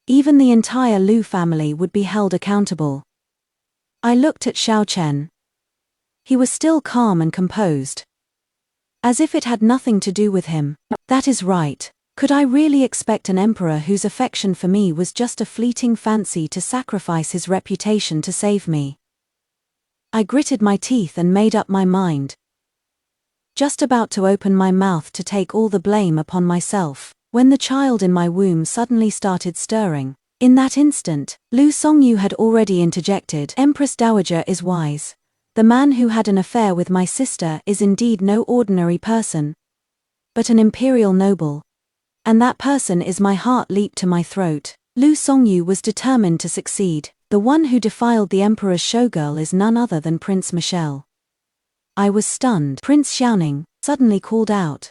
Even the entire Lu family would be held accountable. I looked at Xiao Chen. He was still calm and composed, as if it had nothing to do with him. That is right. Could I really expect an emperor whose affection for me was just a fleeting fancy to sacrifice his reputation to save me? I gritted my teeth and made up my mind. Just about to open my mouth to take all the blame upon myself, when the child in my womb suddenly started stirring. In that instant, Lu Songyu had already interjected, "Empress Dowager is wise. The man who had an affair with my sister is indeed no ordinary person, but an imperial noble. And that person is." My heart leaped to my throat. Lu Songyu was determined to succeed. The one who defiled the emperor's showgirl is none other than Prince Michel. I was stunned. Prince Xiaoning suddenly called out.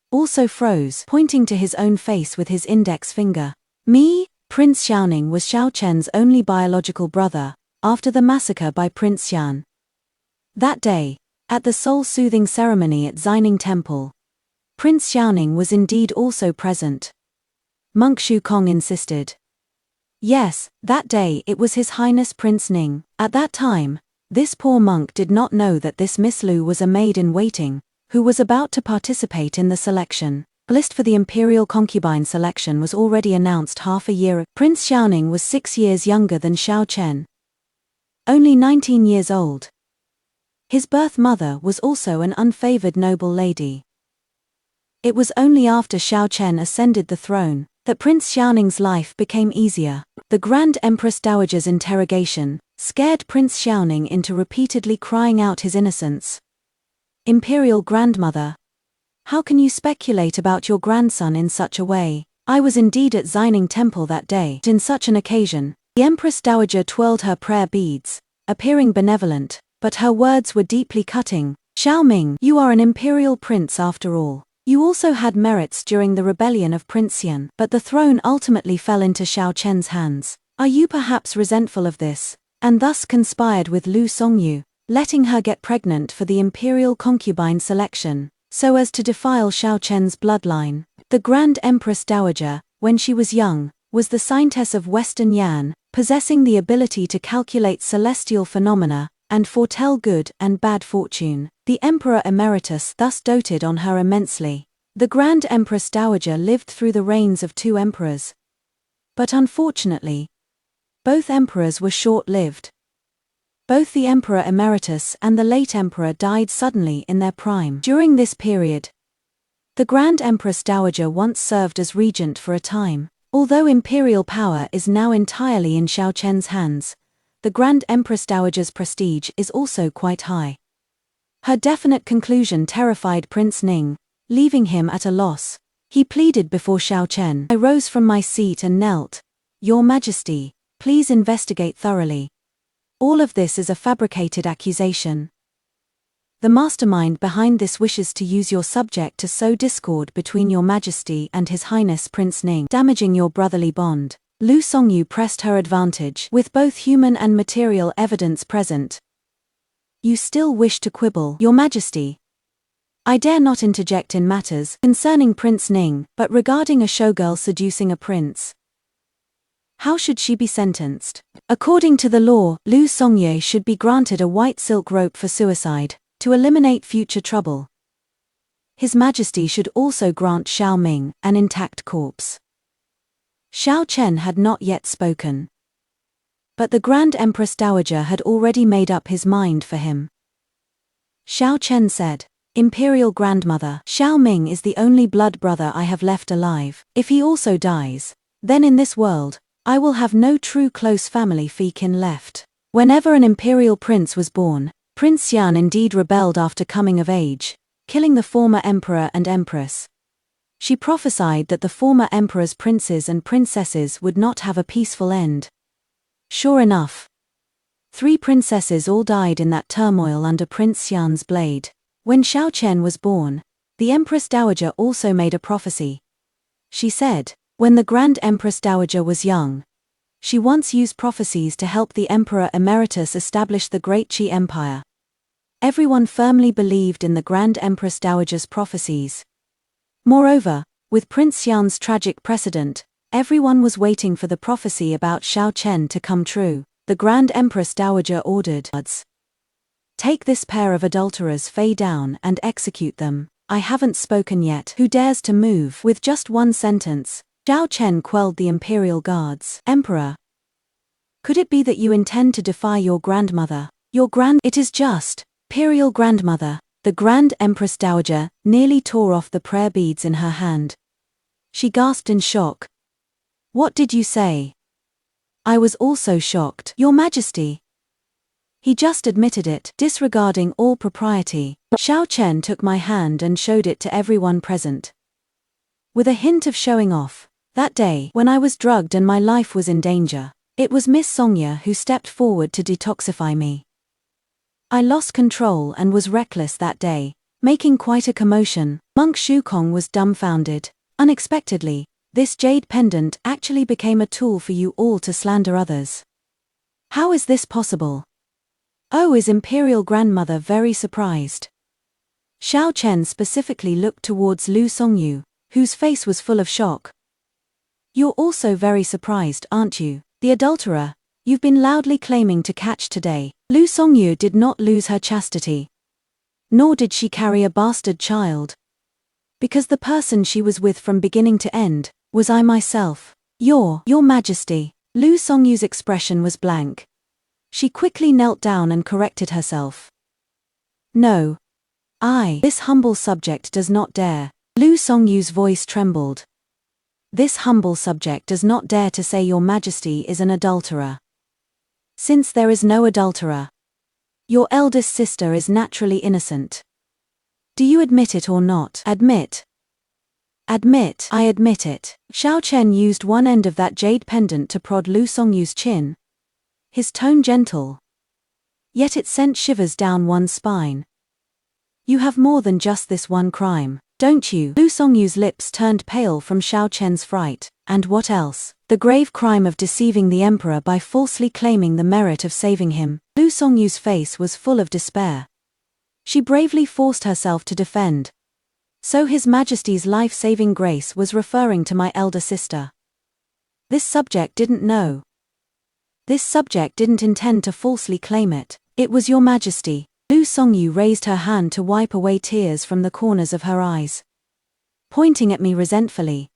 Also froze, pointing to his own face with his index finger. Me? Prince Xiaoning was Xiao Chen's only biological brother, after the massacre by Prince Xian. That day, at the soul-soothing ceremony at Xining Temple, Prince Xiaoning was indeed also present. Monk Shu Kong insisted. Yes, that day it was His Highness Prince Ning. At that time, this poor monk did not know that this Miss Lu was a maid-in-waiting, who was about to participate in the selection. List for the imperial concubine selection was already announced half a year ago. Prince Xiaoning was 6 years younger than Xiao Chen, only 19 years old. His birth mother was also an unfavored noble lady. It was only after Xiao Chen ascended the throne that Prince Xiaoning's life became easier. The Grand Empress Dowager's interrogation scared Prince Xiaoning into repeatedly crying out his innocence. Imperial Grandmother, how can you speculate about your grandson in such a way? I was indeed at Xining Temple that day. In such an occasion, the Empress Dowager twirled her prayer beads, appearing benevolent, but her words were deeply cutting. Xiao Ming, you are an imperial prince after all. You also had merits during the rebellion of Prince Xian, but the throne ultimately fell into Xiao Chen's hands. Are you perhaps resentful of this, and thus conspired with Lu Songyu, letting her get pregnant for the imperial concubine selection, so as to defile Xiao Chen's bloodline? The Grand Empress Dowager, when she was young, was the Scientess of Western Yan, possessing the ability to calculate celestial phenomena and foretell good and bad fortune. The Emperor Emeritus thus doted on her immensely. The Grand Empress Dowager lived through the reigns of 2 emperors. But unfortunately, both emperors were short-lived. Both the Emperor Emeritus and the late emperor died suddenly in their prime. During this period, the Grand Empress Dowager once served as regent for a time. Although imperial power is now entirely in Xiao Chen's hands, the Grand Empress Dowager's prestige is also quite high. Her definite conclusion terrified Prince Ning, leaving him at a loss. He pleaded before Xiao Chen. I rose from my seat and knelt. Your Majesty, please investigate thoroughly. All of this is a fabricated accusation. The mastermind behind this wishes to use your subject to sow discord between Your Majesty and His Highness Prince Ning, damaging your brotherly bond. Lu Songyu pressed her advantage. With both human and material evidence present, you still wish to quibble, Your Majesty? I dare not interject in matters concerning Prince Ning, but regarding a showgirl seducing a prince, how should she be sentenced? According to the law, Lu Songye should be granted a white silk rope for suicide, to eliminate future trouble. His Majesty should also grant Xiao Ming an intact corpse. Xiao Chen had not yet spoken, but the Grand Empress Dowager had already made up his mind for him. Xiao Chen said, Imperial Grandmother, Xiao Ming is the only blood brother I have left alive. If he also dies, Then in this world, I will have no true close family kin left. Whenever an imperial prince was born, Prince Xian indeed rebelled after coming of age, killing the former emperor and empress. She prophesied that the former emperor's princes and princesses would not have a peaceful end. Sure enough, 3 princesses all died in that turmoil under Prince Xian's blade. When Xiao Chen was born, the Empress Dowager also made a prophecy. She said, when the Grand Empress Dowager was young, she once used prophecies to help the Emperor Emeritus establish the Great Qi Empire. Everyone firmly believed in the Grand Empress Dowager's prophecies. Moreover, with Prince Xian's tragic precedent, everyone was waiting for the prophecy about Xiao Chen to come true. The Grand Empress Dowager ordered, "Take this pair of adulterers Fei down and execute them. I haven't spoken yet. Who dares to move?" With just one sentence, Xiao Chen quelled the imperial guards. "Emperor, could it be that you intend to defy your grandmother? It is just, imperial grandmother." The Grand Empress Dowager nearly tore off the prayer beads in her hand. She gasped in shock. "What did you say?" I was also shocked. "Your Majesty." He just admitted it, disregarding all propriety. Xiao Chen took my hand and showed it to everyone present. With a hint of showing off, that day, when I was drugged and my life was in danger, it was Miss Songya who stepped forward to detoxify me. I lost control and was reckless that day, making quite a commotion. Monk Shukong was dumbfounded. Unexpectedly, this jade pendant actually became a tool for you all to slander others. How is this possible? Oh, is Imperial Grandmother very surprised? Xiao Chen specifically looked towards Lu Songyu, whose face was full of shock. You're also very surprised, aren't you? The adulterer you've been loudly claiming to catch today. Lu Songyu did not lose her chastity. Nor did she carry a bastard child. Because the person she was with from beginning to end was I myself. Your Majesty. Lu Songyu's expression was blank. She quickly knelt down and corrected herself. No. This humble subject does not dare. Lu Songyu's voice trembled. This humble subject does not dare to say Your Majesty is an adulterer. Since there is no adulterer, your eldest sister is naturally innocent. Do you admit it or not? Admit. Admit. I admit it. Xiao Chen used one end of that jade pendant to prod Lu Songyu's chin. His tone gentle. Yet it sent shivers down one's spine. You have more than just this one crime, don't you? Lu Songyu's lips turned pale from Xiao Chen's fright. And what else? The grave crime of deceiving the emperor by falsely claiming the merit of saving him. Lu Songyu's face was full of despair. She bravely forced herself to defend. So His Majesty's life-saving grace was referring to my elder sister. This subject didn't know. This subject didn't intend to falsely claim it. It was Your Majesty. Lu Songyu raised her hand to wipe away tears from the corners of her eyes. Pointing at me resentfully.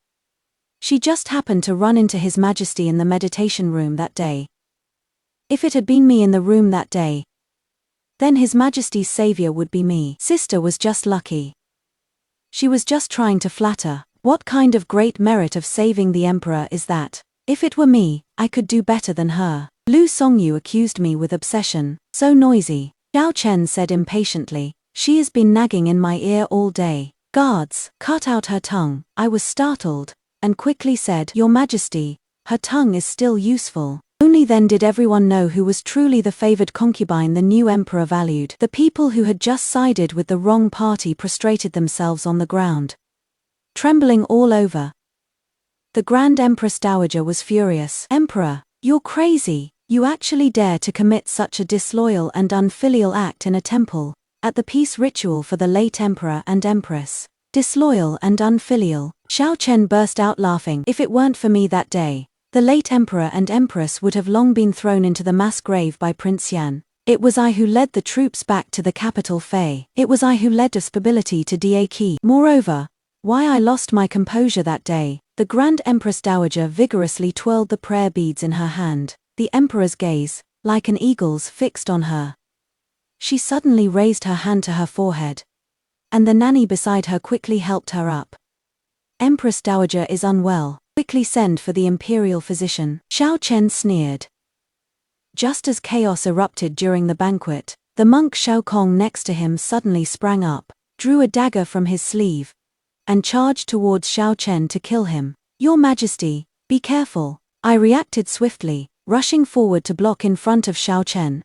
She just happened to run into His Majesty in the meditation room that day. If it had been me in the room that day, then His Majesty's savior would be me. Sister was just lucky. She was just trying to flatter. What kind of great merit of saving the emperor is that? If it were me, I could do better than her. Lu Songyu accused me with obsession. So noisy. Xiao Chen said impatiently. She has been nagging in my ear all day. Guards, cut out her tongue. I was startled, and quickly said, Your Majesty, her tongue is still useful. Only then did everyone know who was truly the favored concubine the new emperor valued. The people who had just sided with the wrong party prostrated themselves on the ground, trembling all over. The Grand Empress Dowager was furious. Emperor, you're crazy. You actually dare to commit such a disloyal and unfilial act in a temple, at the peace ritual for the late emperor and empress. Disloyal and unfilial. Xiao Chen burst out laughing. If it weren't for me that day, the late emperor and empress would have long been thrown into the mass grave by Prince Yan. It was I who led the troops back to the capital Fei. It was I who led stability to Diaqi. Moreover, why I lost my composure that day, the Grand Empress Dowager vigorously twirled the prayer beads in her hand, the emperor's gaze, like an eagle's, fixed on her. She suddenly raised her hand to her forehead, and the nanny beside her quickly helped her up. Empress Dowager is unwell. Quickly send for the imperial physician. Xiao Chen sneered. Just as chaos erupted during the banquet, the monk Xiao Kong next to him suddenly sprang up, drew a dagger from his sleeve, and charged towards Xiao Chen to kill him. Your Majesty, be careful. I reacted swiftly, rushing forward to block in front of Xiao Chen.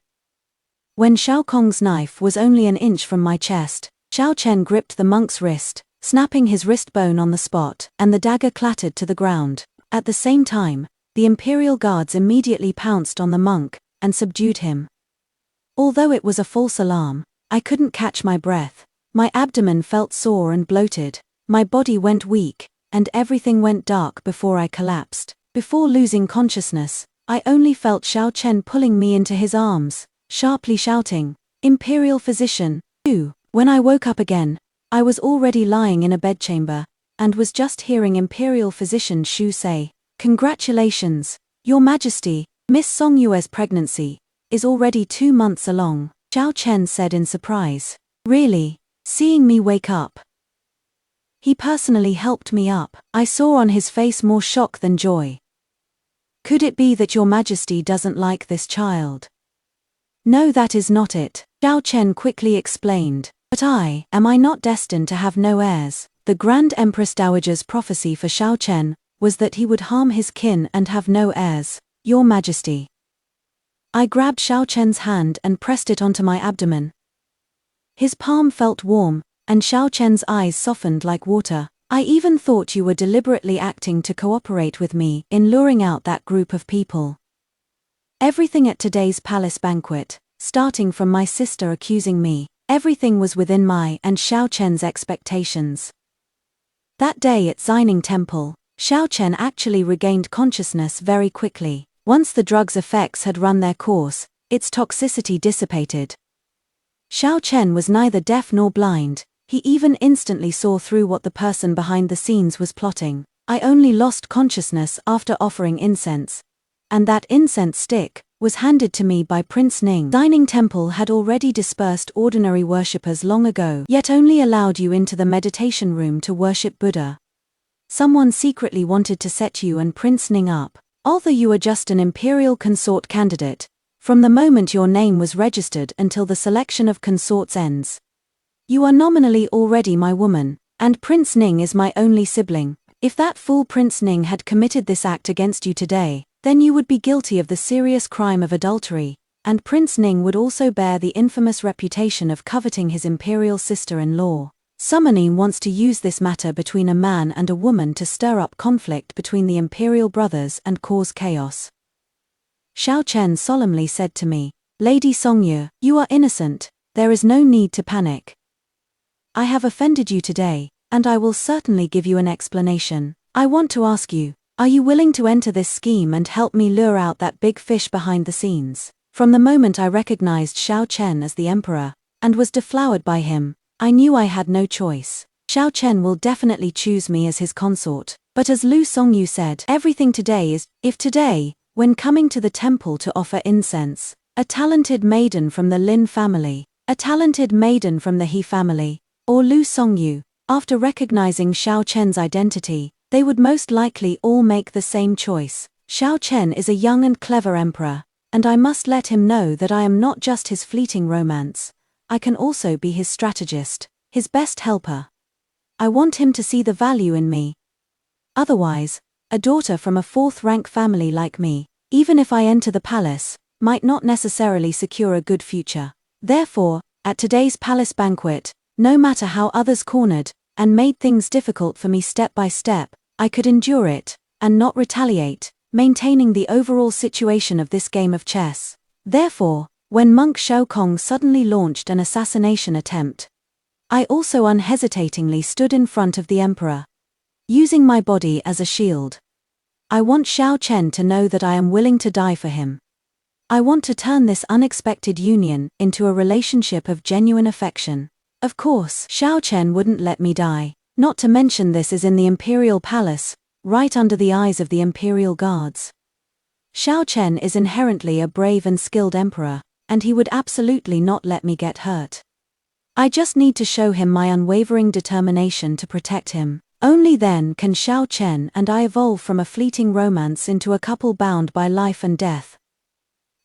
When Xiao Kong's knife was only an inch from my chest, Xiao Chen gripped the monk's wrist, snapping his wrist bone on the spot, and the dagger clattered to the ground. At the same time, the imperial guards immediately pounced on the monk and subdued him. Although it was a false alarm, I couldn't catch my breath. My abdomen felt sore and bloated, my body went weak, and everything went dark before I collapsed. Before losing consciousness, I only felt Xiao Chen pulling me into his arms, sharply shouting, "Imperial physician, you!" When I woke up again, I was already lying in a bedchamber, and was just hearing Imperial physician Xu say, "Congratulations, Your Majesty, Miss Song Yue's pregnancy is already 2 months along," Xiao Chen said in surprise. Really? Seeing me wake up. He personally helped me up. I saw on his face more shock than joy. Could it be that Your Majesty doesn't like this child? No, that is not it, Xiao Chen quickly explained. But am I not destined to have no heirs? The Grand Empress Dowager's prophecy for Xiao Chen was that he would harm his kin and have no heirs, Your Majesty. I grabbed Xiao Chen's hand and pressed it onto my abdomen. His palm felt warm, and Xiao Chen's eyes softened like water. I even thought you were deliberately acting to cooperate with me in luring out that group of people. Everything at today's palace banquet, starting from my sister accusing me, everything was within my and Xiao Chen's expectations. That day at Xining Temple, Xiao Chen actually regained consciousness very quickly. Once the drug's effects had run their course, its toxicity dissipated. Xiao Chen was neither deaf nor blind, he even instantly saw through what the person behind the scenes was plotting. I only lost consciousness after offering incense, and that incense stick was handed to me by Prince Ning. Xining Temple had already dispersed ordinary worshippers long ago, yet only allowed you into the meditation room to worship Buddha. Someone secretly wanted to set you and Prince Ning up. Although you are just an imperial consort candidate, from the moment your name was registered until the selection of consorts ends, you are nominally already my woman, and Prince Ning is my only sibling. If that fool Prince Ning had committed this act against you today, then you would be guilty of the serious crime of adultery, and Prince Ning would also bear the infamous reputation of coveting his imperial sister-in-law. Summoning wants to use this matter between a man and a woman to stir up conflict between the imperial brothers and cause chaos. Xiao Chen solemnly said to me, "Lady Songyu, you are innocent, there is no need to panic. I have offended you today, and I will certainly give you an explanation. I want to ask you, are you willing to enter this scheme and help me lure out that big fish behind the scenes?" From the moment I recognized Xiao Chen as the emperor, and was deflowered by him, I knew I had no choice. Xiao Chen will definitely choose me as his consort, but as Lu Songyu said, everything today is, if today, when coming to the temple to offer incense, a talented maiden from the Lin family, a talented maiden from the He family, or Lu Songyu, after recognizing Xiao Chen's identity, they would most likely all make the same choice. Xiao Chen is a young and clever emperor, and I must let him know that I am not just his fleeting romance, I can also be his strategist, his best helper. I want him to see the value in me. Otherwise, a daughter from a fourth-rank family like me, even if I enter the palace, might not necessarily secure a good future. Therefore, at today's palace banquet, no matter how others cornered and made things difficult for me step by step, I could endure it, and not retaliate, maintaining the overall situation of this game of chess. Therefore, when Monk Xiao Kong suddenly launched an assassination attempt, I also unhesitatingly stood in front of the emperor, using my body as a shield. I want Xiao Chen to know that I am willing to die for him. I want to turn this unexpected union into a relationship of genuine affection. Of course, Xiao Chen wouldn't let me die, not to mention this is in the imperial palace, right under the eyes of the imperial guards. Xiao Chen is inherently a brave and skilled emperor, and he would absolutely not let me get hurt. I just need to show him my unwavering determination to protect him. Only then can Xiao Chen and I evolve from a fleeting romance into a couple bound by life and death.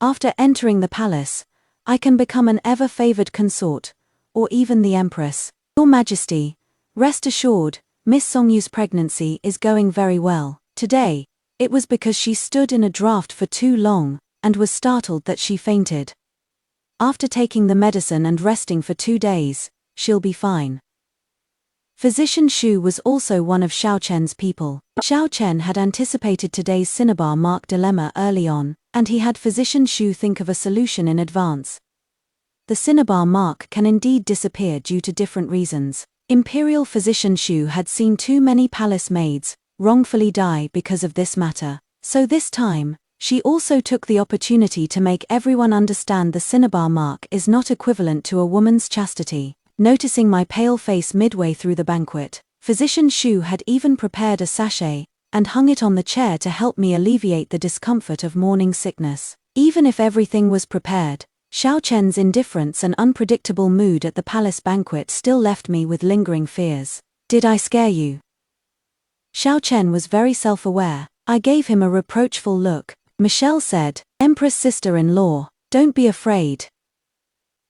After entering the palace, I can become an ever-favored consort, or even the empress. Your Majesty, rest assured, Miss Songyu's pregnancy is going very well. Today, it was because she stood in a draft for too long, and was startled that she fainted. After taking the medicine and resting for 2 days, she'll be fine. Physician Xu was also one of Xiao Chen's people. Xiao Chen had anticipated today's cinnabar mark dilemma early on, and he had Physician Xu think of a solution in advance. The cinnabar mark can indeed disappear due to different reasons. Imperial Physician Xu had seen too many palace maids wrongfully die because of this matter, so this time, she also took the opportunity to make everyone understand the cinnabar mark is not equivalent to a woman's chastity. Noticing my pale face midway through the banquet, Physician Xu had even prepared a sachet and hung it on the chair to help me alleviate the discomfort of morning sickness. Even if everything was prepared, Xiao Chen's indifference and unpredictable mood at the palace banquet still left me with lingering fears. Did I scare you? Xiao Chen was very self-aware. I gave him a reproachful look. Michelle said, "Empress sister-in-law, don't be afraid.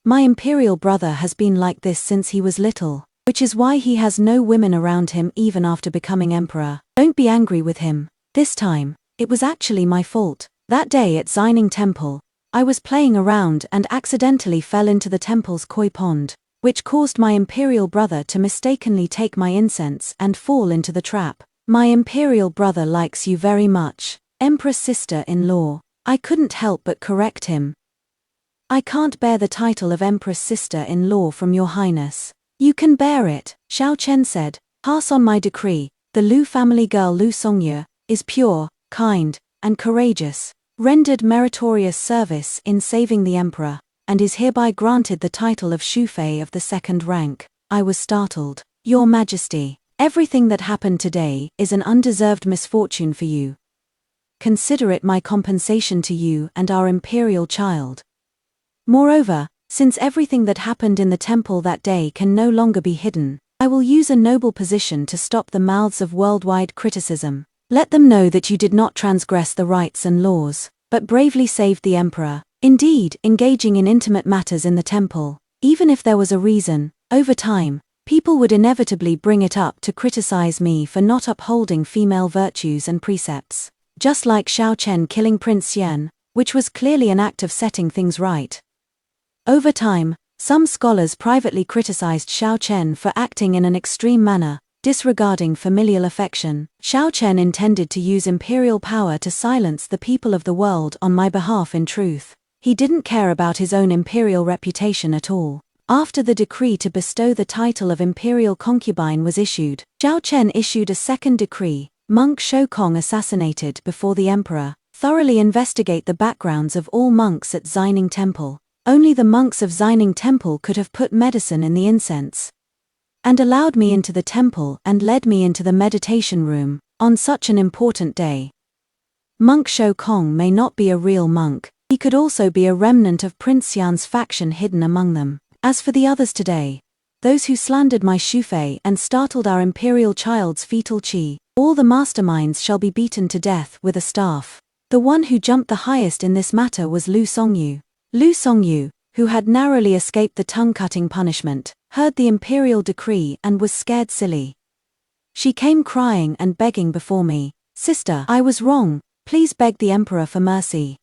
My imperial brother has been like this since he was little, which is why he has no women around him even after becoming emperor. Don't be angry with him. This time, it was actually my fault. That day at Xining Temple, I was playing around and accidentally fell into the temple's koi pond, which caused my imperial brother to mistakenly take my incense and fall into the trap. My imperial brother likes you very much, Empress sister-in-law." I couldn't help but correct him. "I can't bear the title of Empress sister-in-law from your highness." "You can bear it," Xiao Chen said. "Pass on my decree. The Lu family girl Lu Songye is pure, kind, and courageous, rendered meritorious service in saving the emperor, and is hereby granted the title of Shufei of the 2nd rank." I was startled. "Your Majesty, everything that happened today is an undeserved misfortune for you. Consider it my compensation to you and our imperial child. Moreover, since everything that happened in the temple that day can no longer be hidden, I will use a noble position to stop the mouths of worldwide criticism. Let them know that you did not transgress the rights and laws, but bravely saved the emperor. Indeed, engaging in intimate matters in the temple, even if there was a reason, over time, people would inevitably bring it up to criticize me for not upholding female virtues and precepts. Just like Xiao Chen killing Prince Xian, which was clearly an act of setting things right. Over time, some scholars privately criticized Xiao Chen for acting in an extreme manner, disregarding familial affection. Xiao Chen intended to use imperial power to silence the people of the world on my behalf. In truth, he didn't care about his own imperial reputation at all. After the decree to bestow the title of imperial concubine was issued, Xiao Chen issued a second decree: Monk Shoukong assassinated before the emperor. Thoroughly investigate the backgrounds of all monks at Xining Temple. Only the monks of Xining Temple could have put medicine in the incense and allowed me into the temple and led me into the meditation room on such an important day. Monk Shoukong may not be a real monk, he could also be a remnant of Prince Xian's faction hidden among them. As for the others today, those who slandered my Shufei and startled our imperial child's fetal qi, all the masterminds shall be beaten to death with a staff. The one who jumped the highest in this matter was Lu Songyu. Lu Songyu, who had narrowly escaped the tongue-cutting punishment, heard the imperial decree and was scared silly. She came crying and begging before me. "Sister, I was wrong, please beg the emperor for mercy.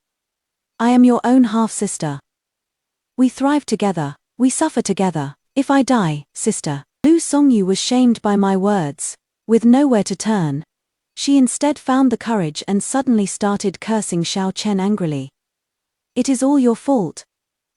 I am your own half-sister. We thrive together, we suffer together. If I die, sister." Lu Songyu was shamed by my words. With nowhere to turn, she instead found the courage and suddenly started cursing Xiao Chen angrily. "It is all your fault.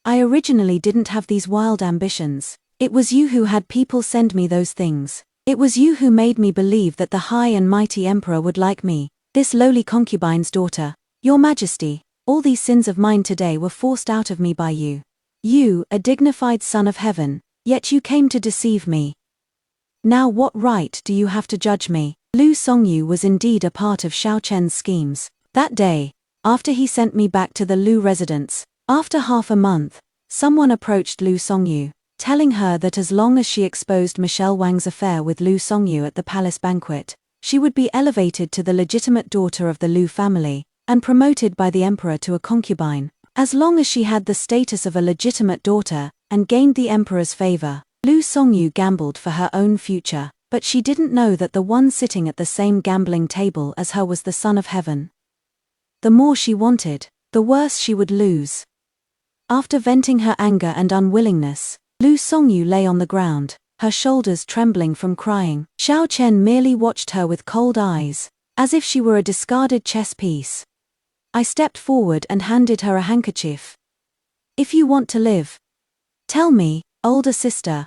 I originally didn't have these wild ambitions. It was you who had people send me those things. It was you who made me believe that the high and mighty emperor would like me, this lowly concubine's daughter. Your Majesty, all these sins of mine today were forced out of me by you. You, a dignified son of heaven, yet you came to deceive me. Now what right do you have to judge me?" Lu Songyu was indeed a part of Xiao Chen's schemes. That day, after he sent me back to the Lu residence, after half a month, someone approached Lu Songyu. telling her that as long as she exposed Michelle Wang's affair with Lu Songyu at the palace banquet, she would be elevated to the legitimate daughter of the Lu family, and promoted by the emperor to a concubine, as long as she had the status of a legitimate daughter, and gained the emperor's favor. Lu Songyu gambled for her own future, but she didn't know that the one sitting at the same gambling table as her was the Son of Heaven. The more she wanted, the worse she would lose. After venting her anger and unwillingness, Lu Songyu lay on the ground, her shoulders trembling from crying. Xiao Chen merely watched her with cold eyes, as if she were a discarded chess piece. I stepped forward and handed her a handkerchief. If you want to live, tell me, older sister,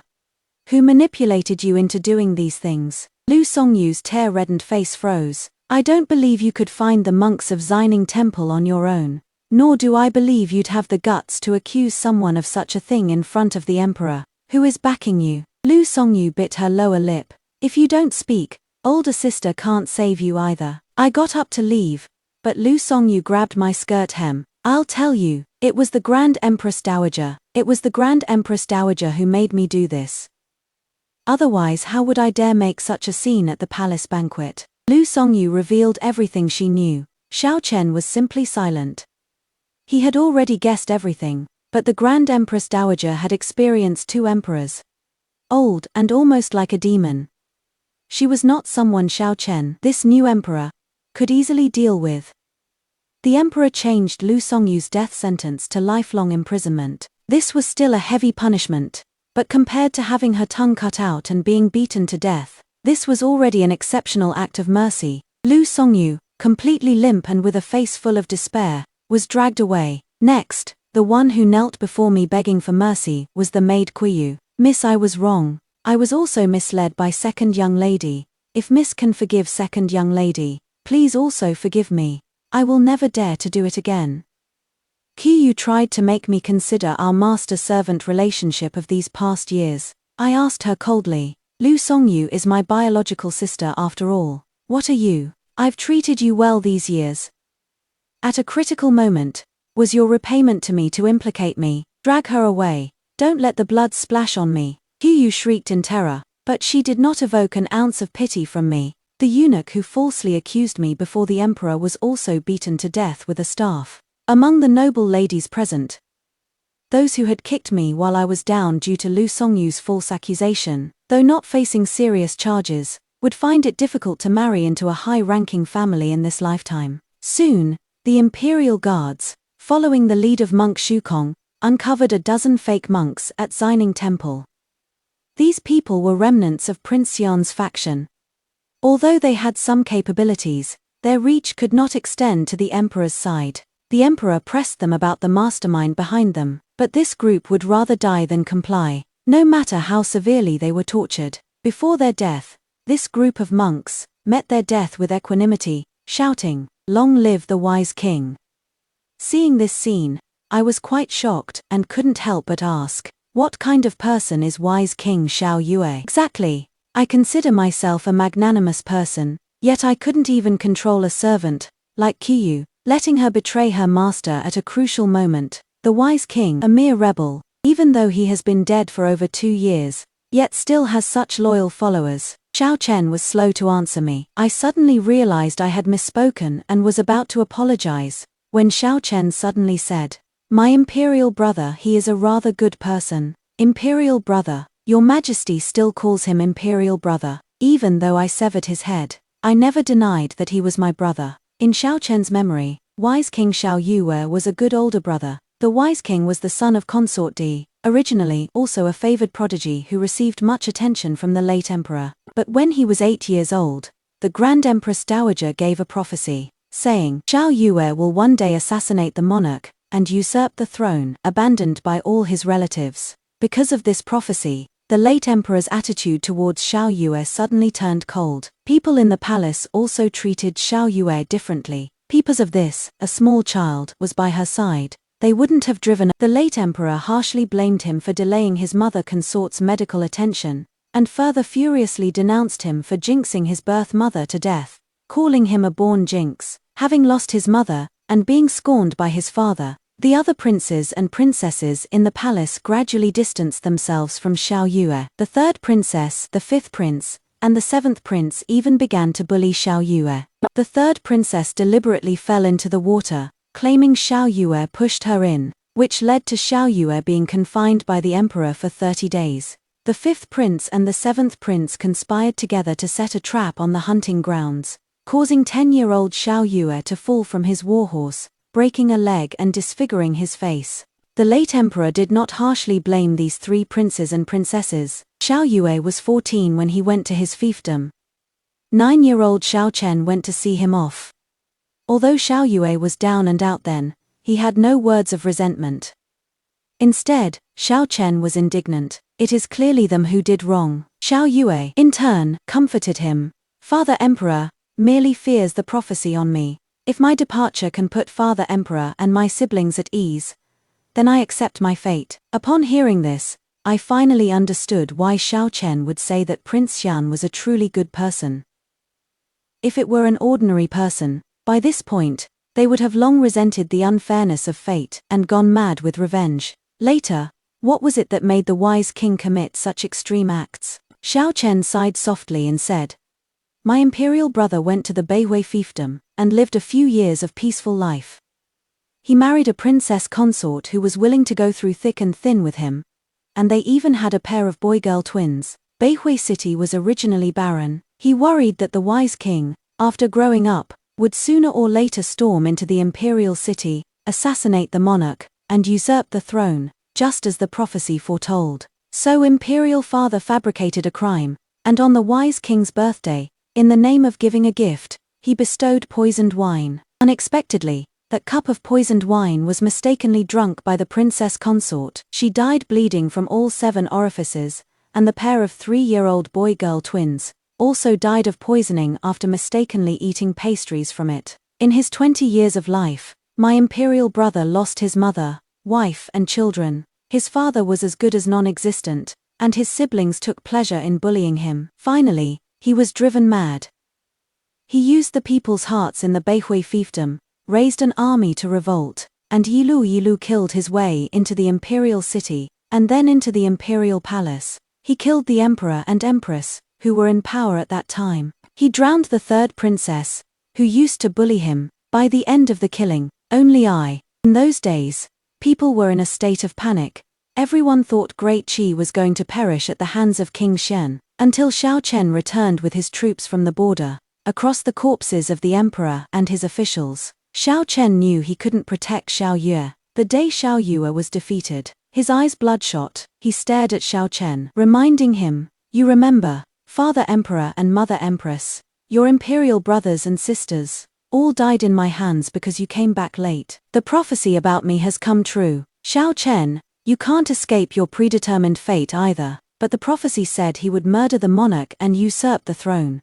who manipulated you into doing these things? Lu Songyu's tear-reddened face froze. I don't believe you could find the monks of Xining Temple on your own, nor do I believe you'd have the guts to accuse someone of such a thing in front of the emperor, who is backing you. Lu Songyu bit her lower lip. If you don't speak, older sister can't save you either. I got up to leave, but Lu Songyu grabbed my skirt hem. I'll tell you, it was the Grand Empress Dowager. It was the Grand Empress Dowager who made me do this. Otherwise, how would I dare make such a scene at the palace banquet? Lu Songyu revealed everything she knew. Xiao Chen was simply silent. He had already guessed everything, but the Grand Empress Dowager had experienced 2 emperors. Old and almost like a demon. She was not someone Xiao Chen, this new emperor, could easily deal with. The emperor changed Lu Songyu's death sentence to lifelong imprisonment. This was still a heavy punishment, but compared to having her tongue cut out and being beaten to death, this was already an exceptional act of mercy. Lu Songyu, completely limp and with a face full of despair, was dragged away. Next, the one who knelt before me begging for mercy was the maid Qiyu. Miss, I was wrong. I was also misled by second young lady. If Miss can forgive second young lady, please also forgive me. I will never dare to do it again. Qiyu tried to make me consider our master-servant relationship of these past years. I asked her coldly, Lu Songyu is my biological sister after all. What are you? I've treated you well these years. At a critical moment, was your repayment to me to implicate me? Drag her away. Don't let the blood splash on me. Qiyu shrieked in terror, but she did not evoke an ounce of pity from me. The eunuch who falsely accused me before the emperor was also beaten to death with a staff. Among the noble ladies present, those who had kicked me while I was down due to Lu Songyu's false accusation, though not facing serious charges, would find it difficult to marry into a high-ranking family in this lifetime. Soon, the imperial guards, following the lead of monk Shukong, uncovered a dozen fake monks at Xining Temple. These people were remnants of Prince Xian's faction. Although they had some capabilities, their reach could not extend to the emperor's side. The emperor pressed them about the mastermind behind them, but this group would rather die than comply, no matter how severely they were tortured. Before their death, this group of monks met their death with equanimity, shouting, "Long live the wise king." Seeing this scene, I was quite shocked and couldn't help but ask, what kind of person is wise King Xiao Yue? Exactly. I consider myself a magnanimous person, yet I couldn't even control a servant, like Qiyu, letting her betray her master at a crucial moment. The wise king, a mere rebel, even though he has been dead for over 2 years, yet still has such loyal followers. Xiao Chen was slow to answer me. I suddenly realized I had misspoken and was about to apologize, when Xiao Chen suddenly said, "My imperial brother, he is a rather good person." Imperial brother, your majesty still calls him imperial brother. Even though I severed his head, I never denied that he was my brother. In Xiao Chen's memory, wise King Xiao Yue was a good older brother. The wise king was the son of Consort Di, originally also a favored prodigy who received much attention from the late emperor. But when he was 8 years old, the Grand Empress Dowager gave a prophecy, saying, Xiao Yue will one day assassinate the monarch and usurp the throne, abandoned by all his relatives. Because of this prophecy, the late emperor's attitude towards Xiao Yue suddenly turned cold. People in the palace also treated Xiao Yue differently. Because of this, a small child was by her side. They wouldn't have driven. The late emperor harshly blamed him for delaying his mother consort's medical attention, and further furiously denounced him for jinxing his birth mother to death, calling him a born jinx. Having lost his mother, and being scorned by his father, The other princes and princesses in the palace gradually distanced themselves from Xiao Yue. The third princess, the fifth prince, and the seventh prince even began to bully Xiao Yue. The third princess deliberately fell into the water, claiming Xiao Yue pushed her in, which led to Xiao Yue being confined by the emperor for 30 days. The fifth prince and the seventh prince conspired together to set a trap on the hunting grounds, causing 10-year-old Xiao Yue to fall from his warhorse, breaking a leg and disfiguring his face. The late emperor did not harshly blame these three princes and princesses. Xiao Yue was 14 when he went to his fiefdom. 9-year-old Xiao Chen went to see him off. Although Xiao Yue was down and out then, he had no words of resentment. Instead, Xiao Chen was indignant. It is clearly them who did wrong. Xiao Yue, in turn, comforted him. Father Emperor merely fears the prophecy on me. If my departure can put Father Emperor and my siblings at ease, then I accept my fate. Upon hearing this, I finally understood why Xiao Chen would say that Prince Xian was a truly good person. If it were an ordinary person, by this point, they would have long resented the unfairness of fate and gone mad with revenge. Later, what was it that made the wise king commit such extreme acts? Xiao Chen sighed softly and said, "My imperial brother went to the Beihui fiefdom and lived a few years of peaceful life. He married a princess consort who was willing to go through thick and thin with him, and they even had a pair of boy-girl twins. Beihui city was originally barren. He worried that the wise king, after growing up, would sooner or later storm into the imperial city, assassinate the monarch, and usurp the throne, just as the prophecy foretold. So imperial father fabricated a crime, and on the wise king's birthday, in the name of giving a gift, he bestowed poisoned wine. Unexpectedly, that cup of poisoned wine was mistakenly drunk by the princess consort. She died bleeding from all 7 orifices, and the pair of 3-year-old boy-girl twins also died of poisoning after mistakenly eating pastries from it. In his 20 years of life, my imperial brother lost his mother, wife and children. His father was as good as non-existent, and his siblings took pleasure in bullying him. Finally, he was driven mad. He used the people's hearts in the Beihui fiefdom, raised an army to revolt, and Yilu killed his way into the imperial city, and then into the imperial palace. He killed the emperor and empress, who were in power at that time. He drowned the third princess, who used to bully him. By the end of the killing, only in those days, people were in a state of panic. Everyone thought Great Qi was going to perish at the hands of King Xian, until Xiao Chen returned with his troops from the border, across the corpses of the emperor and his officials. Xiao Chen knew he couldn't protect Xiao Yue. The day Xiao Yue was defeated, his eyes bloodshot, he stared at Xiao Chen, reminding him, "You remember, Father Emperor and Mother Empress, your imperial brothers and sisters, all died in my hands because you came back late. The prophecy about me has come true. Xiao Chen, you can't escape your predetermined fate either." But the prophecy said he would murder the monarch and usurp the throne.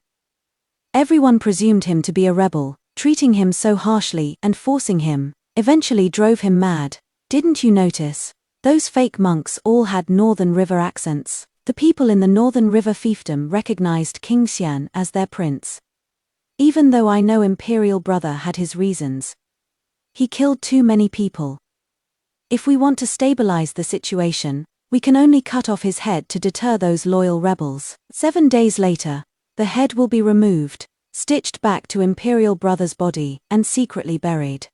Everyone presumed him to be a rebel. Treating him so harshly and forcing him eventually drove him mad. Didn't you notice? Those fake monks all had Northern River accents. The people in the Northern River fiefdom recognized King Xian as their prince. Even though I know imperial brother had his reasons. He killed too many people. If we want to stabilize the situation, we can only cut off his head to deter those loyal rebels. 7 days later, the head will be removed, stitched back to imperial brother's body, and secretly buried.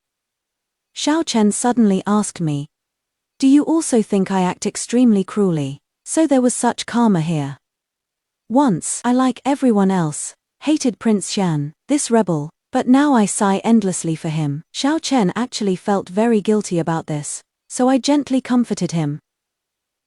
Xiao Chen suddenly asked me, "Do you also think I act extremely cruelly?" So there was such karma here. Once, I, like everyone else, hated Prince Xian, this rebel, but now I sigh endlessly for him. Xiao Chen actually felt very guilty about this, so I gently comforted him.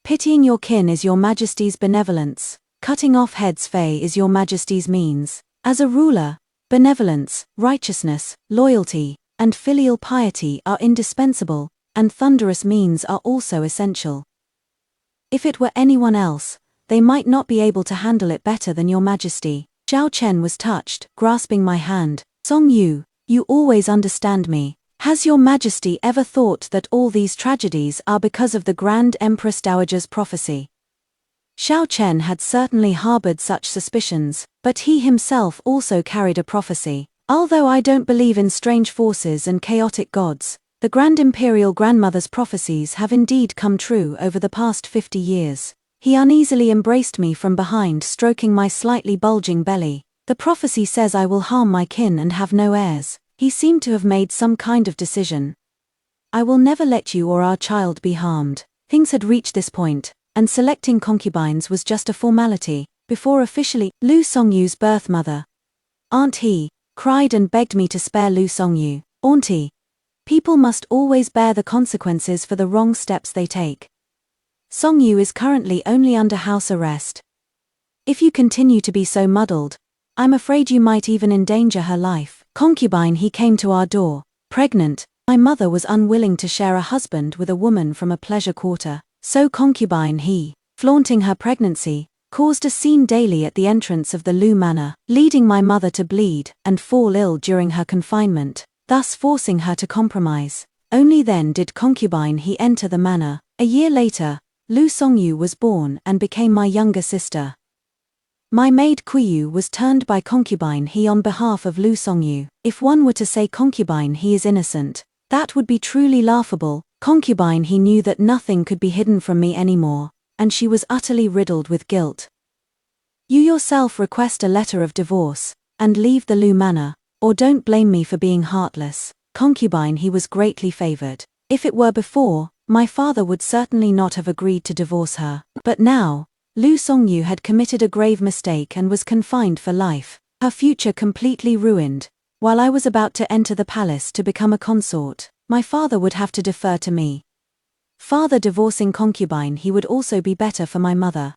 "Pitying your kin is your majesty's benevolence. Cutting off heads fei is your majesty's means. As a ruler, benevolence, righteousness, loyalty, and filial piety are indispensable, and thunderous means are also essential. If it were anyone else, they might not be able to handle it better than your majesty." Xiao Chen was touched, grasping my hand. "Song Yu, you always understand me. Has your majesty ever thought that all these tragedies are because of the Grand Empress Dowager's prophecy?" Xiao Chen had certainly harbored such suspicions, but he himself also carried a prophecy. "Although I don't believe in strange forces and chaotic gods, The Grand Imperial Grandmother's prophecies have indeed come true over the past 50 years. He uneasily embraced me from behind, stroking my slightly bulging belly. The prophecy says I will harm my kin and have no heirs. He seemed to have made some kind of decision. I will never let you or our child be harmed. Things had reached this point, and selecting concubines was just a formality, before officially, Lu Songyu's birth mother, Aunt He, cried and begged me to spare Lu Songyu. Auntie. People must always bear the consequences for the wrong steps they take. Songyu is currently only under house arrest. If you continue to be so muddled, I'm afraid you might even endanger her life. Concubine He came to our door, pregnant. My mother was unwilling to share a husband with a woman from a pleasure quarter, so Concubine He, flaunting her pregnancy, caused a scene daily at the entrance of the Lu Manor, leading my mother to bleed and fall ill during her confinement, thus forcing her to compromise. Only then did Concubine He enter the manor. A year later, Lu Songyu was born and became my younger sister. My maid Kuyu was turned by Concubine He on behalf of Lu Songyu. If one were to say Concubine He is innocent, that would be truly laughable. Concubine He knew that nothing could be hidden from me anymore, and she was utterly riddled with guilt. You yourself request a letter of divorce, and leave the Lu Manor, or don't blame me for being heartless. Concubine He was greatly favored. If it were before, my father would certainly not have agreed to divorce her. But now, Lu Songyu had committed a grave mistake and was confined for life, her future completely ruined. While I was about to enter the palace to become a consort, my father would have to defer to me. Father divorcing Concubine He would also be better for my mother.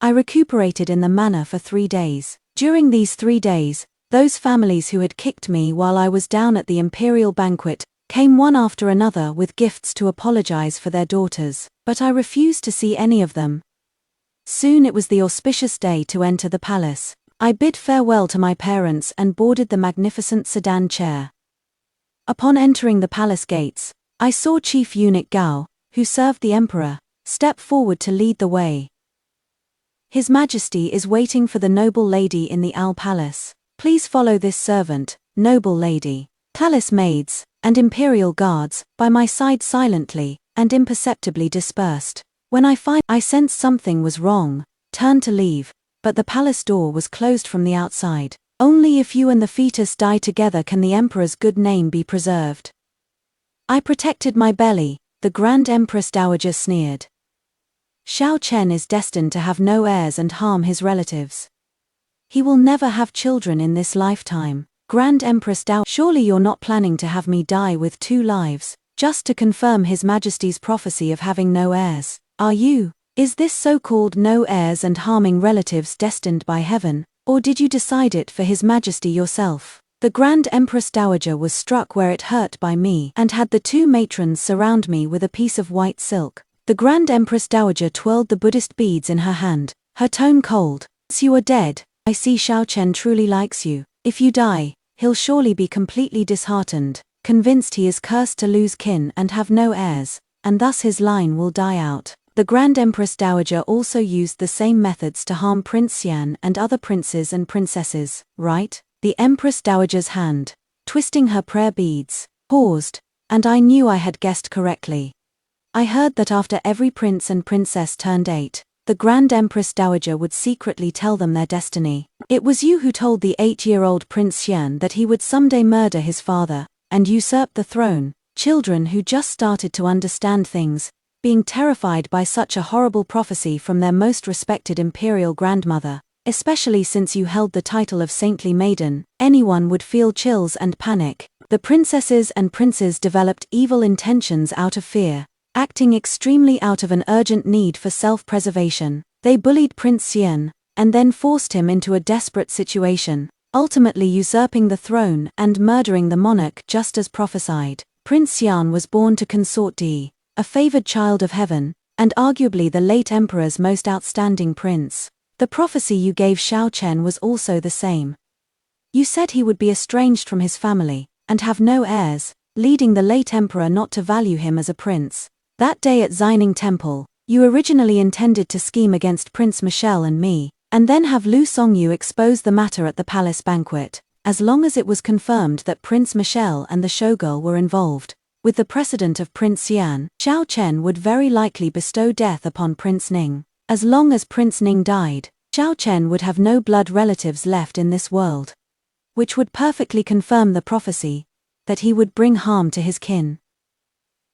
I recuperated in the manor for 3 days. During these 3 days, those families who had kicked me while I was down at the imperial banquet came one after another with gifts to apologize for their daughters, but I refused to see any of them. Soon it was the auspicious day to enter the palace. I bid farewell to my parents and boarded the magnificent sedan chair. Upon entering the palace gates, I saw Chief Eunuch Gao, who served the emperor, step forward to lead the way. His Majesty is waiting for the noble lady in the Owl Palace. Please follow this servant, noble lady. Palace maids and imperial guards by my side silently and imperceptibly dispersed. When I sensed something was wrong, turned to leave, but the palace door was closed from the outside. Only if you and the fetus die together can the emperor's good name be preserved. I protected my belly, the Grand Empress Dowager sneered. Xiao Chen is destined to have no heirs and harm his relatives. He will never have children in this lifetime. Grand Empress Dowager, surely you're not planning to have me die with 2 lives, just to confirm His Majesty's prophecy of having no heirs, are you? Is this so-called no heirs and harming relatives destined by heaven, or did you decide it for His Majesty yourself? The Grand Empress Dowager was struck where it hurt by me and had the 2 matrons surround me with a piece of white silk. The Grand Empress Dowager twirled the Buddhist beads in her hand, her tone cold. Since you are dead, I see Xiao Chen truly likes you. If you die, he'll surely be completely disheartened, convinced he is cursed to lose kin and have no heirs, and thus his line will die out. The Grand Empress Dowager also used the same methods to harm Prince Xian and other princes and princesses, right? The Empress Dowager's hand, twisting her prayer beads, paused, and I knew I had guessed correctly. I heard that after every prince and princess turned 8, the Grand Empress Dowager would secretly tell them their destiny. It was you who told the 8-year-old Prince Xian that he would someday murder his father and usurp the throne. Children who just started to understand things, being terrified by such a horrible prophecy from their most respected imperial grandmother, especially since you held the title of saintly maiden, anyone would feel chills and panic. The princesses and princes developed evil intentions out of fear, acting extremely out of an urgent need for self-preservation. They bullied Prince Xian, and then forced him into a desperate situation, ultimately usurping the throne and murdering the monarch just as prophesied. Prince Xian was born to consort Di, a favored child of heaven, and arguably the late emperor's most outstanding prince. The prophecy you gave Xiao Chen was also the same. You said he would be estranged from his family, and have no heirs, leading the late emperor not to value him as a prince. That day at Xining Temple, you originally intended to scheme against Prince Michelle and me, and then have Lu Songyu expose the matter at the palace banquet. As long as it was confirmed that Prince Michelle and the showgirl were involved, With the precedent of Prince Xian, Xiao Chen would very likely bestow death upon Prince Ning. As long as Prince Ning died, Xiao Chen would have no blood relatives left in this world, which would perfectly confirm the prophecy that he would bring harm to his kin.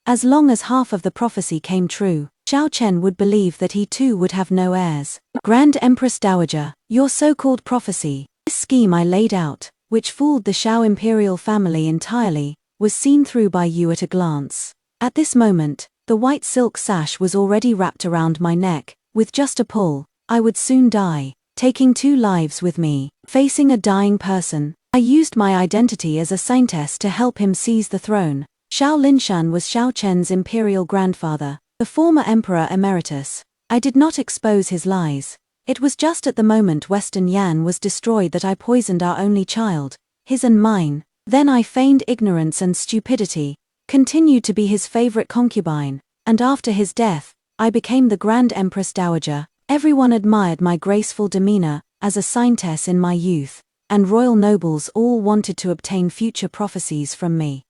As long as half of the prophecy came true, Xiao Chen would believe that he too would have no heirs. Grand Empress Dowager, your so-called prophecy, this scheme I laid out, which fooled the Xiao imperial family entirely, was seen through by you at a glance. At this moment, the white silk sash was already wrapped around my neck. With just a pull, I would soon die, taking 2 lives with me. Facing a dying person, I used my identity as a scientist to help him seize the throne. Xiao Linshan was Xiao Chen's imperial grandfather, the former emperor emeritus. I did not expose his lies. It was just at the moment Western Yan was destroyed that I poisoned our only child, his and mine. Then I feigned ignorance and stupidity, continued to be his favorite concubine, and after his death, I became the Grand Empress Dowager. Everyone admired my graceful demeanor as a scientess in my youth, and royal nobles all wanted to obtain future prophecies from me.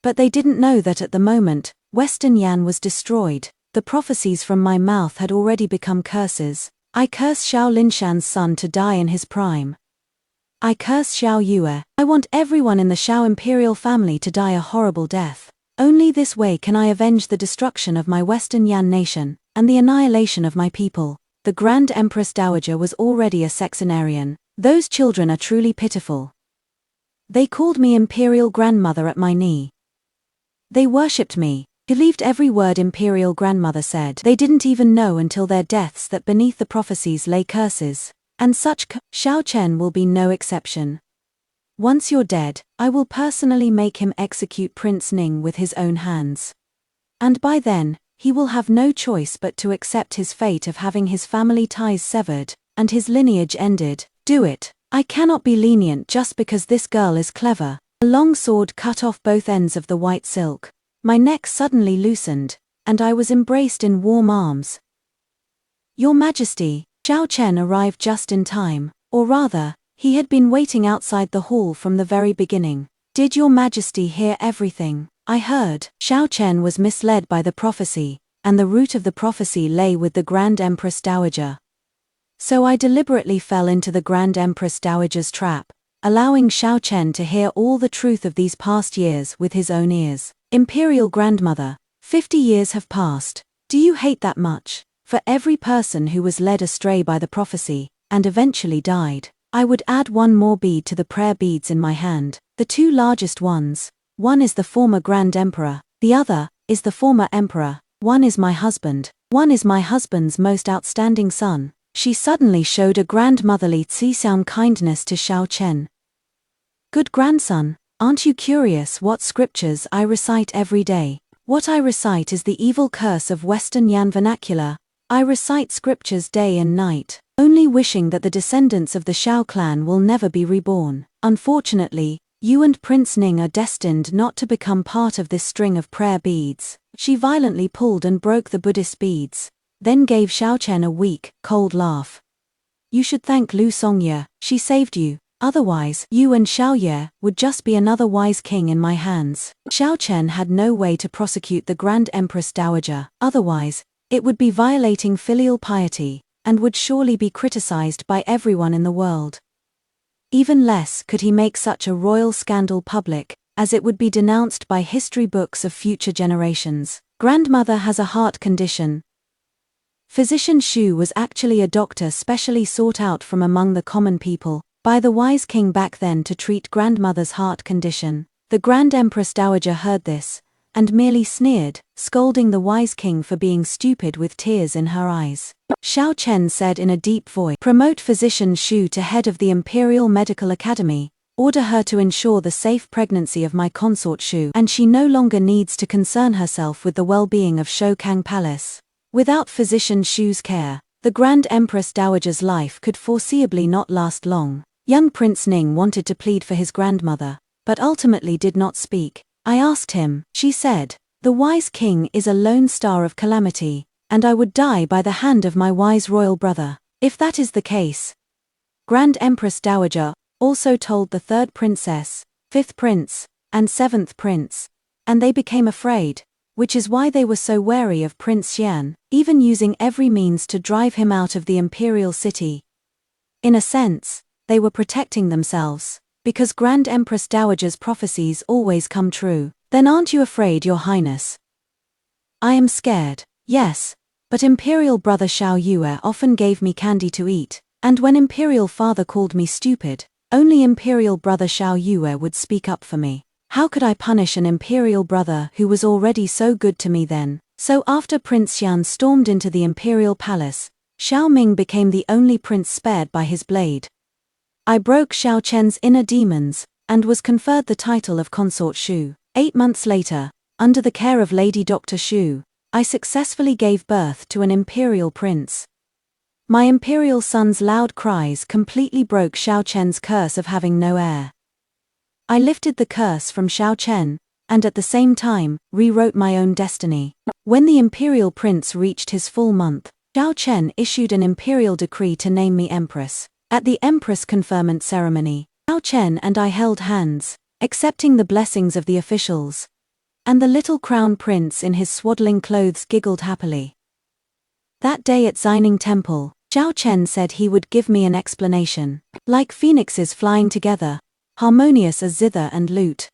But they didn't know that at the moment Western Yan was destroyed, the prophecies from my mouth had already become curses. I curse Xiao Linshan's son to die in his prime. I curse Xiao Yue. I want everyone in the Xiao imperial family to die a horrible death. Only this way can I avenge the destruction of my Western Yan nation, and the annihilation of my people. The Grand Empress Dowager was already a sexenarian. Those children are truly pitiful. They called me imperial grandmother at my knee. They worshipped me, believed every word imperial grandmother said. They didn't even know until their deaths that beneath the prophecies lay curses. And such Xiao Chen will be no exception. Once you're dead, I will personally make him execute Prince Ning with his own hands. And by then, he will have no choice but to accept his fate of having his family ties severed, and his lineage ended. Do it. I cannot be lenient just because this girl is clever. A long sword cut off both ends of the white silk. My neck suddenly loosened, and I was embraced in warm arms. Your Majesty, Xiao Chen arrived just in time, or rather, he had been waiting outside the hall from the very beginning. Did your Majesty hear everything? I heard. Xiao Chen was misled by the prophecy, and the root of the prophecy lay with the Grand Empress Dowager. So I deliberately fell into the Grand Empress Dowager's trap, allowing Xiao Chen to hear all the truth of these past years with his own ears. Imperial Grandmother, 50 years have passed. Do you hate that much? For every person who was led astray by the prophecy, and eventually died, I would add one more bead to the prayer beads in my hand. The 2 largest ones. One is the former Grand Emperor, the other is the former Emperor. One is my husband, one is my husband's most outstanding son. She suddenly showed a grandmotherly Xixian kindness to Xiao Chen. Good grandson, aren't you curious what scriptures I recite every day? What I recite is the evil curse of Western Yan vernacular. I recite scriptures day and night, only wishing that the descendants of the Xiao clan will never be reborn. Unfortunately, you and Prince Ning are destined not to become part of this string of prayer beads. She violently pulled and broke the Buddhist beads, then gave Xiao Chen a weak, cold laugh. You should thank Lu Songye, she saved you. Otherwise, you and Xiao Ye would just be another wise king in my hands. Xiao Chen had no way to prosecute the Grand Empress Dowager, otherwise, it would be violating filial piety, and would surely be criticized by everyone in the world. Even less could he make such a royal scandal public, as it would be denounced by history books of future generations. Grandmother has a heart condition. Physician Xu was actually a doctor specially sought out from among the common people, by the wise king back then to treat grandmother's heart condition. The Grand Empress Dowager heard this, and merely sneered, scolding the wise king for being stupid with tears in her eyes. Xiao Chen said in a deep voice, promote Physician Xu to head of the Imperial Medical Academy, order her to ensure the safe pregnancy of my consort Xu, and she no longer needs to concern herself with the well-being of Shoukang Palace. Without Physician Xu's care, the Grand Empress Dowager's life could foreseeably not last long. Young Prince Ning wanted to plead for his grandmother, but ultimately did not speak. I asked him, she said, the wise king is a lone star of calamity, and I would die by the hand of my wise royal brother. If that is the case. Grand Empress Dowager also told the 3rd princess, 5th prince, and 7th prince, and they became afraid, which is why they were so wary of Prince Xian, even using every means to drive him out of the imperial city. In a sense, they were protecting themselves, because Grand Empress Dowager's prophecies always come true. Then aren't you afraid, Your Highness? I am scared, yes, but Imperial Brother Xiao Yue often gave me candy to eat, and when Imperial Father called me stupid, only Imperial Brother Xiao Yue would speak up for me. How could I punish an Imperial brother who was already so good to me then? So after Prince Xian stormed into the Imperial Palace, Xiao Ming became the only prince spared by his blade. I broke Xiao Chen's inner demons, and was conferred the title of Consort Shu. 8 months later, under the care of Lady Dr. Shu, I successfully gave birth to an imperial prince. My imperial son's loud cries completely broke Xiao Chen's curse of having no heir. I lifted the curse from Xiao Chen, and at the same time, rewrote my own destiny. When the imperial prince reached his full month, Xiao Chen issued an imperial decree to name me empress. At the empress conferment ceremony, Xiao Chen and I held hands, accepting the blessings of the officials. And the little crown prince in his swaddling clothes giggled happily. That day at Xining Temple, Xiao Chen said he would give me an explanation. Like phoenixes flying together, harmonious as zither and lute,